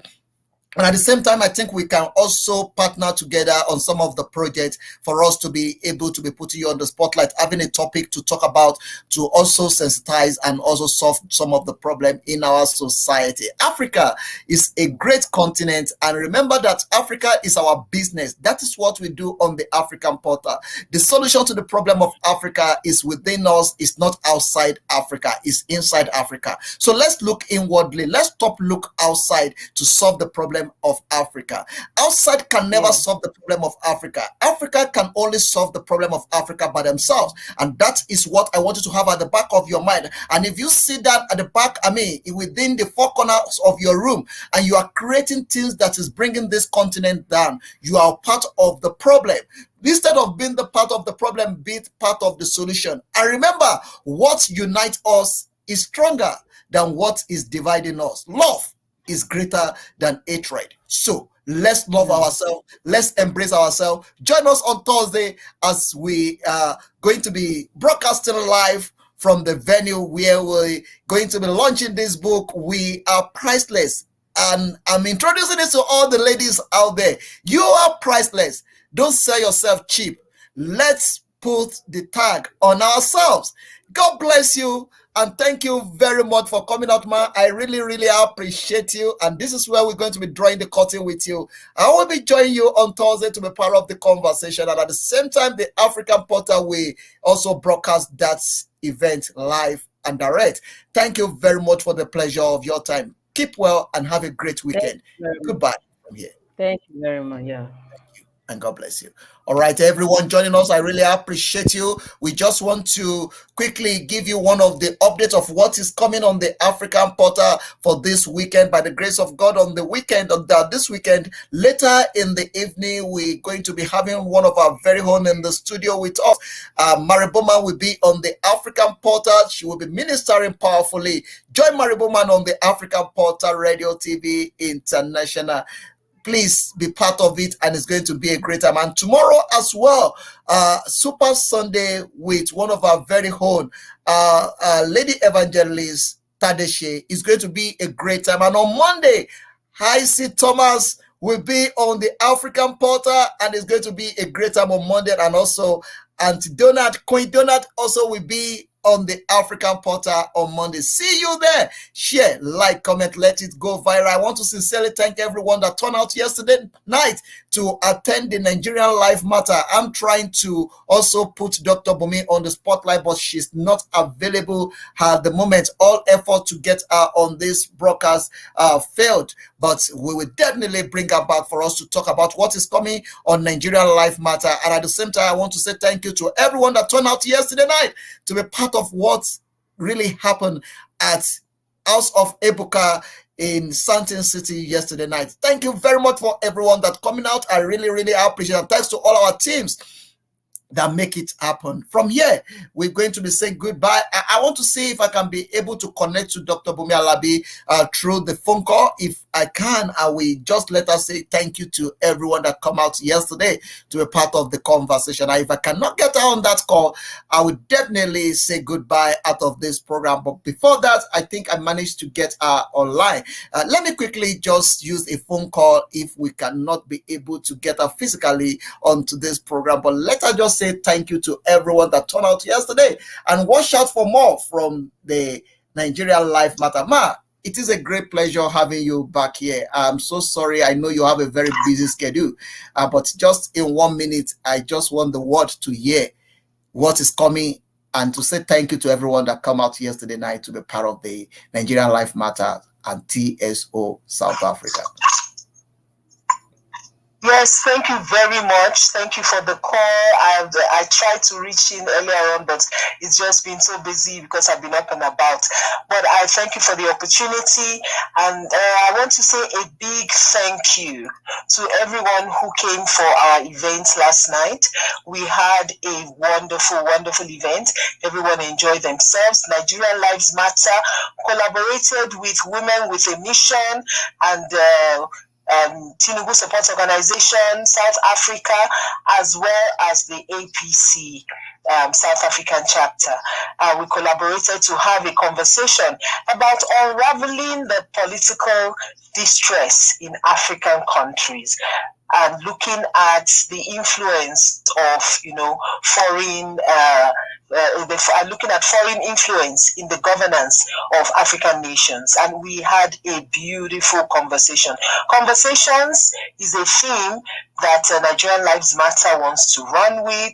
And at the same time, I think we can also partner together on some of the projects for us to be able to be putting you on the spotlight, having a topic to talk about, to also sensitize and also solve some of the problem in our society. Africa is a great continent, and remember that Africa is our business. That is what we do on the African Portal. The solution to the problem of Africa is within us, it's not outside Africa, it's inside Africa. So let's look inwardly. Let's stop look outside to solve the problem of Africa. Outside can never Yeah. solve the problem of Africa. Africa can only solve the problem of Africa by themselves. And that is what I want you to have at the back of your mind. And if you see that at the back, within the four corners of your room, and you are creating things that is bringing this continent down, you are part of the problem. Instead of being the part of the problem, be part of the solution. And remember, what unites us is stronger than what is dividing us. Love is greater than hatred. So let's love Yeah. ourselves. Let's embrace ourselves. Join us on Thursday as we are going to be broadcasting live from the venue where we're going to be launching this book. We are priceless. And I'm introducing this to all the ladies out there. You are priceless. Don't sell yourself cheap. Let's put the tag on ourselves. God bless you. And thank you very much for coming out, man. I really, really appreciate you. And this is where we're going to be drawing the curtain with you. I will be joining you on Thursday to be part of the conversation. And at the same time, the African Portal will also broadcast that event live and direct. Thank you very much for the pleasure of your time. Keep well and have a great Thank weekend. you very much. Goodbye from here. Thank you very much. Yeah. and God bless you. All right, everyone joining us, I really appreciate you. We just want to quickly give you one of the updates of what is coming on the African Portal for this weekend. By the grace of God, on the weekend, this weekend, later in the evening, we're going to be having one of our very own in the studio with us. Mariboma will be on the African Portal. She will be ministering powerfully. Join Mariboma on the African Portal Radio TV International. Please be part of it, and it's going to be a great time. And tomorrow as well, Super Sunday with one of our very own, Lady Evangelist Tadeshe, is going to be a great time. And on Monday, Heisey Thomas will be on the African Portal, and it's going to be a great time on Monday. And also, Auntie Donut, Queen Donut also will be on the African Portal on Monday. See you there. Share, like, comment, let it go viral. I want to sincerely thank everyone that turned out yesterday night to attend the Nigerian Life Matter. I'm trying to also put Dr. Bumi on the spotlight, but she's not available at the moment. All effort to get her on this broadcast failed, but we will definitely bring her back for us to talk about what is coming on Nigerian Life Matter. And at the same time, I want to say thank you to everyone that turned out yesterday night to be part of what really happened at House of Ebuka in Santin City yesterday night. Thank you very much for everyone that coming out. I really, really appreciate it. Thanks to all our teams that make it happen. From here, we're going to be saying goodbye. I want to see if I can be able to connect to Dr. Bumi Alabi through the phone call. If I can, I will just let us say thank you to everyone that come out yesterday to be part of the conversation. And if I cannot get her on that call, I would definitely say goodbye out of this program. But before that, I think I managed to get her online. Let me quickly just use a phone call if we cannot be able to get her physically onto this program. But let her just say thank you to everyone that turned out yesterday, and watch out for more from the Nigerian Life Matter. Ma, it is a great pleasure having you back here. I'm so sorry. I know you have a very busy schedule, but just in 1 minute, I just want the world to hear what is coming and to say thank you to everyone that come out yesterday night to be part of the Nigerian Life Matter and TSO South Africa. Yes, thank you very much. Thank you for the call. I tried to reach in earlier on, but it's just been so busy because I've been up and about. But I thank you for the opportunity, and I want to say a big thank you to everyone who came for our event last night. We had a wonderful, wonderful event. Everyone enjoyed themselves. Nigerian Lives Matter collaborated with Women with a Mission and Tinubu Support Organization, South Africa, as well as the APC South African chapter. We collaborated to have a conversation about unraveling the political distress in African countries and looking at the influence of, foreign looking at foreign influence in the governance of African nations. And we had a beautiful conversation. Conversations is a theme that Nigerian Lives Matter wants to run with,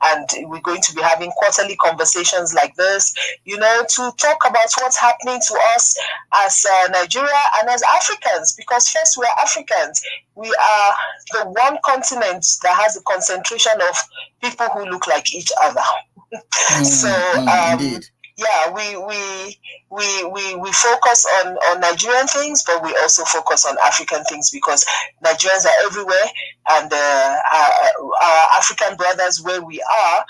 and we're going to be having quarterly conversations like this, to talk about what's happening to us as Nigeria and as Africans, because first, we're Africans. We are the one continent that has a concentration of people who look like each other. Indeed. Yeah, we focus on Nigerian things, but we also focus on African things because Nigerians are everywhere, and our African brothers where we are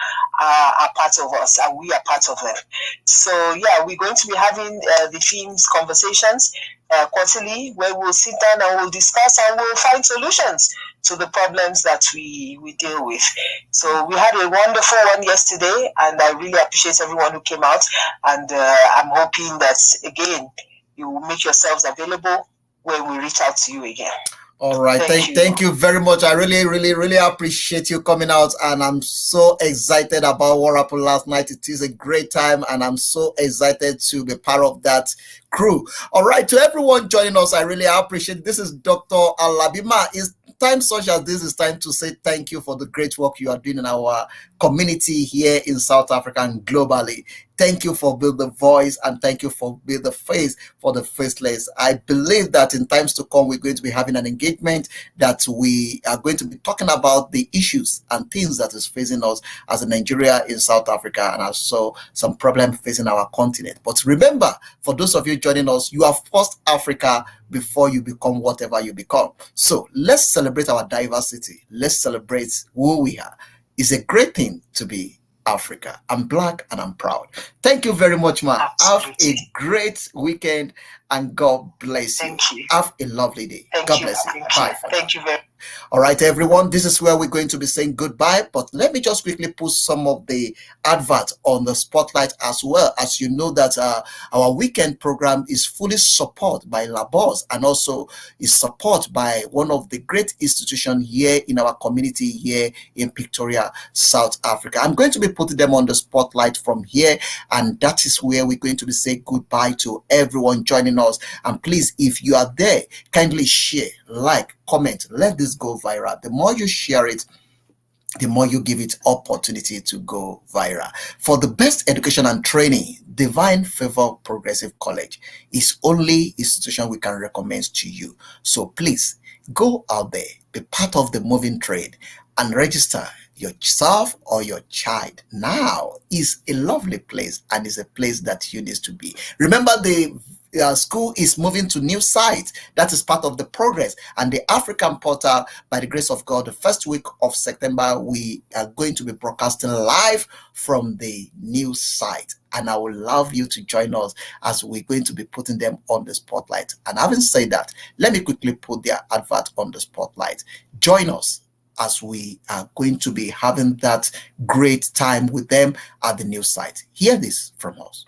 part of us, and we are part of them. So yeah, we're going to be having the themes conversations quarterly, where we'll sit down and we'll discuss and we'll find solutions to the problems that we deal with. So we had a wonderful one yesterday, and I really appreciate everyone who came out, and I'm hoping that, again, you will make yourselves available when we reach out to you again. All right. Thank you very much. I really, really, really appreciate you coming out, and I'm so excited about what happened last night. It is a great time, and I'm so excited to be part of that crew. All right. To everyone joining us, I really appreciate it. This is Dr. Alabima. times such as this, is time to say thank you for the great work you are doing in our community here in South Africa and globally. Thank you for being the voice, and thank you for being the face for the faceless. I believe that in times to come, we're going to be having an engagement that we are going to be talking about the issues and things that is facing us as a Nigeria in South Africa, and also some problem facing our continent. But remember, for those of you joining us, you are first Africa before you become whatever you become. So let's celebrate our diversity. Let's celebrate who we are. It's a great thing to be Africa. I'm black and I'm proud. Thank you very much, man. Have a great weekend and God bless you. Thank you. Have a lovely day. Thank God you. bless you. Thank Bye. you. Thank you very much. All right, everyone, this is where we're going to be saying goodbye, but let me just quickly put some of the adverts on the spotlight as well. As you know that our weekend program is fully supported by Labos, and also is supported by one of the great institutions here in our community here in Pretoria, South Africa. I'm going to be putting them on the spotlight from here, and that is where we're going to be saying goodbye to everyone joining us. And please, if you are there, kindly share, like, comment, let this go viral. The more you share it, the more you give it opportunity to go viral. For the best education and training, Divine Favor Progressive College is only institution we can recommend to you. So please go out there, be part of the moving trade, and register yourself or your child. Now is a lovely place, and is a place that you need to be. Remember, the school is moving to new site. That is part of the progress. And the African Portal, by the grace of God, the first week of September, we are going to be broadcasting live from the new site. And I would love you to join us as we're going to be putting them on the spotlight. And having said that, let me quickly put their advert on the spotlight. Join us as we are going to be having that great time with them at the new site. Hear this from us.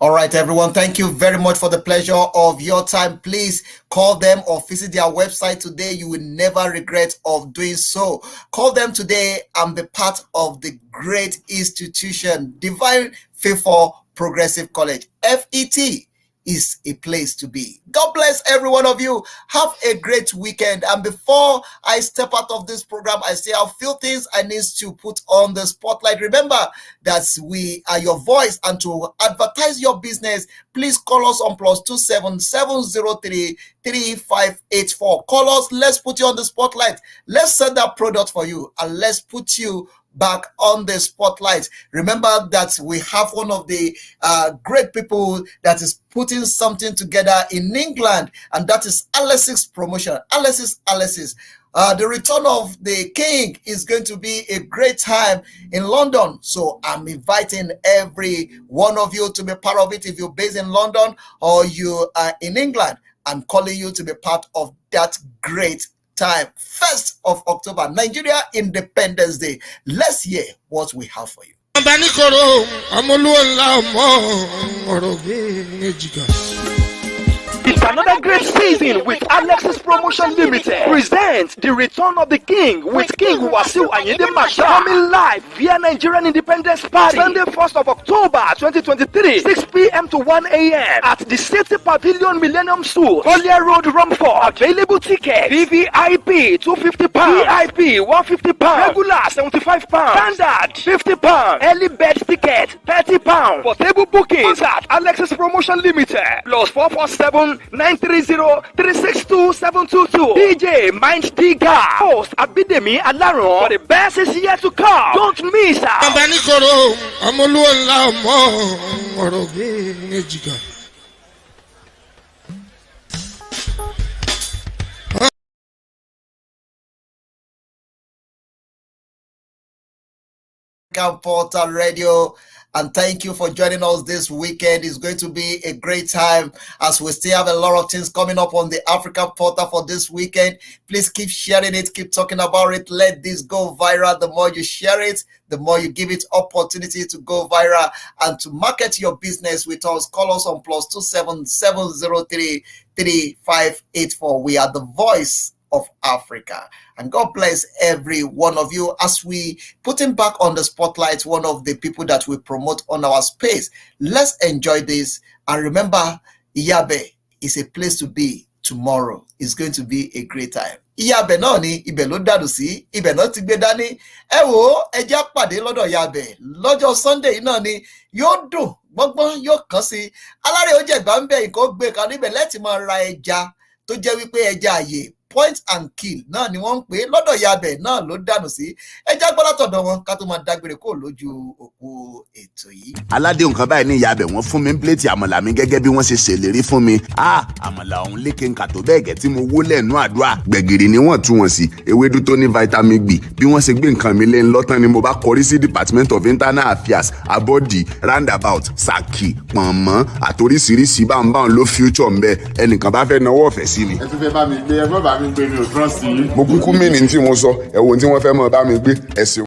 All right, everyone. Thank you very much for the pleasure of your time. Please call them or visit their website today. You will never regret of doing so. Call them today and be part of the great institution, Divine Favor Progressive College. FET is a place to be. God bless every one of you. Have a great weekend. And before I step out of this program, I say a few things I need to put on the spotlight. Remember that we are your voice, and to advertise your business, please call us on +27 703 3584. Call us. Let's put you on the spotlight. Let's sell that product for you, and let's put you back on the spotlight. Remember that we have one of the great people that is putting something together in England, and that is Alexis Promotion. Alexis. The return of the king is going to be a great time in London. So I'm inviting every one of you to be part of it. If you're based in London or you are in England, I'm calling you to be part of that great time. 1st of October, Nigeria Independence Day. Let's hear what we have for you. It's another great season with Alexis Promotion Limited. Presents The Return of the King with King Wasiu Ayinde Marshal. Coming live via Nigerian Independence Party. Sunday 1st of October 2023, 6 p.m. to 1 a.m. at the City Pavilion Millennium Suite, Collier Road, Rumford. Available ticket: VVIP £250, VIP £150, regular £75, standard £50. Early bird ticket £30. For table bookings at Alexis Promotion Limited plus 447-930-362-722. DJ Mind Digger, host Abidemi Alaron. For the best is yet to come. Don't miss out. Portal Radio, and thank you for joining us this weekend. It's going to be a great time as we still have a lot of things coming up on the African Portal for this weekend. Please keep sharing it, keep talking about it. Let this go viral. The more you share it, the more you give it opportunity to go viral and to market your business with us. Call us on +27703-3584. We are the voice of Africa. And God bless every one of you as we put him back on the spotlight, one of the people that we promote on our space. Let's enjoy this. And remember, Iyabe is a place to be tomorrow. It's going to be a great time. Iyabe náà ni ibẹ̀ ló dàrú sí, ibẹ̀ náà ti gbé dání. Ẹ wò ẹ jẹ́ á pàdé lọ́dọ̀ Iyabe lọ́jọ́ Sunday náà ni yóò dùn gbọ́ngbọ́n yóò kàn sí. Alárè ó jẹ̀gbá ń bẹ̀ nǹkan gbé kan níbẹ̀ lẹ́tì máa ra ẹja tó jẹ́ wípé ẹja àyè point and kill náà ni wọ́n ń pè lọ́dọ̀ Iyabe náà ló dànù sí. Ẹja gbọ́dọ̀ tọ̀dọ̀ wọn ká tó máa dágbére kó lójú òpó ètò yìí. Aládé nǹkan báyìí ní Iyabe wọ́n fún mi pléètì àmàlà mi gẹ́gẹ́ bí wọ́n ṣe ṣèlérí fún mi. Àmàlà ọ̀hún lékè nkà tó bẹ́ẹ̀ gẹ́ tí mo wó lẹ́nu àdúrà. Gbẹ̀gìrì ni wọ́n tún wọn sí, ewédú tó ní vitamin B. Bí wọ́n ṣe gbé nǹkan mi lé ńlọ́tàn ni mo bá kọrí sí Department of Internal Affairs, Abọ́dì, Roundabout, Saki, Pọ̀nmọ́, àtoríṣiríṣi báńbáń ló future ń bẹ. Ẹnìkan bá fẹ́ náwó ọ̀fẹ́ sí mi. Ẹ tún fẹ́ bá mi gbé, ẹ má bá mi gbé mi ò trust yín. Mo kúkú mí ní tí mo sọ, ẹ̀wọ̀n tí wọ́n fẹ́ mọ̀ bá mi gbé ẹ̀sìn.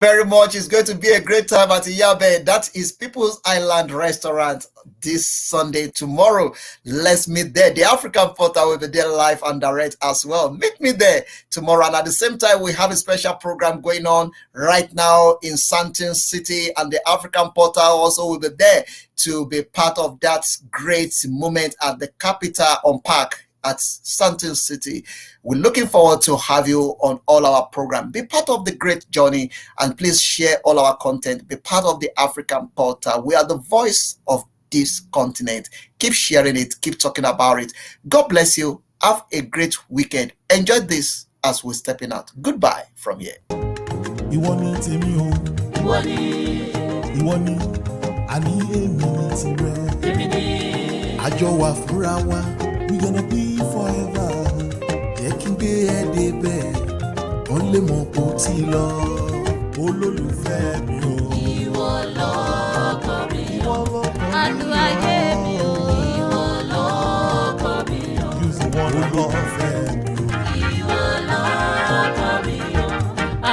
Very much. It's going to be a great time at Iyabe. That is People's Island Restaurant this Sunday. Tomorrow, let's meet there. The African Portal will be there live and direct as well. Meet me there tomorrow. And at the same time, we have a special program going on right now in Santin City, and the African Portal also will be there to be part of that great moment at the Capital on Park at Santin City. We're looking forward to have you on all our program. Be part of the great journey, and please share all our content. Be part of the African Portal. We are the voice of this continent. Keep sharing it. Keep talking about it. God bless you. Have a great weekend. Enjoy this as we're stepping out. Goodbye from here. We gonna be forever. Jẹ́ kí n gbé ẹ débẹ̀, wọ́n lè mọ̀ kó tí lọ. Olólùfẹ́ mi o. Ìwọ lọ́kọ mi o. Àdúrayé mi o. Ìwọ lọ́kọ mi o. Olólùfẹ́ mi o. Ìwọ lọ́kọ mi o.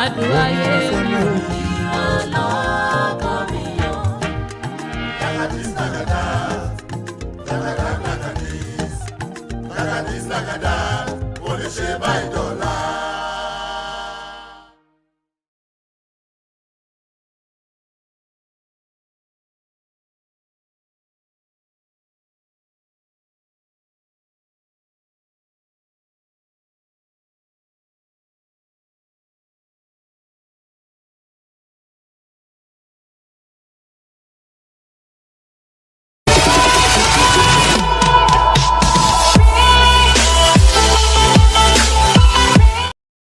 Àdúrayé mi o. Ìwọ lọ́kọ mi o. Lagadis, lagadis, lagadis, lagadis, lagadis, olè ṣe báyìí.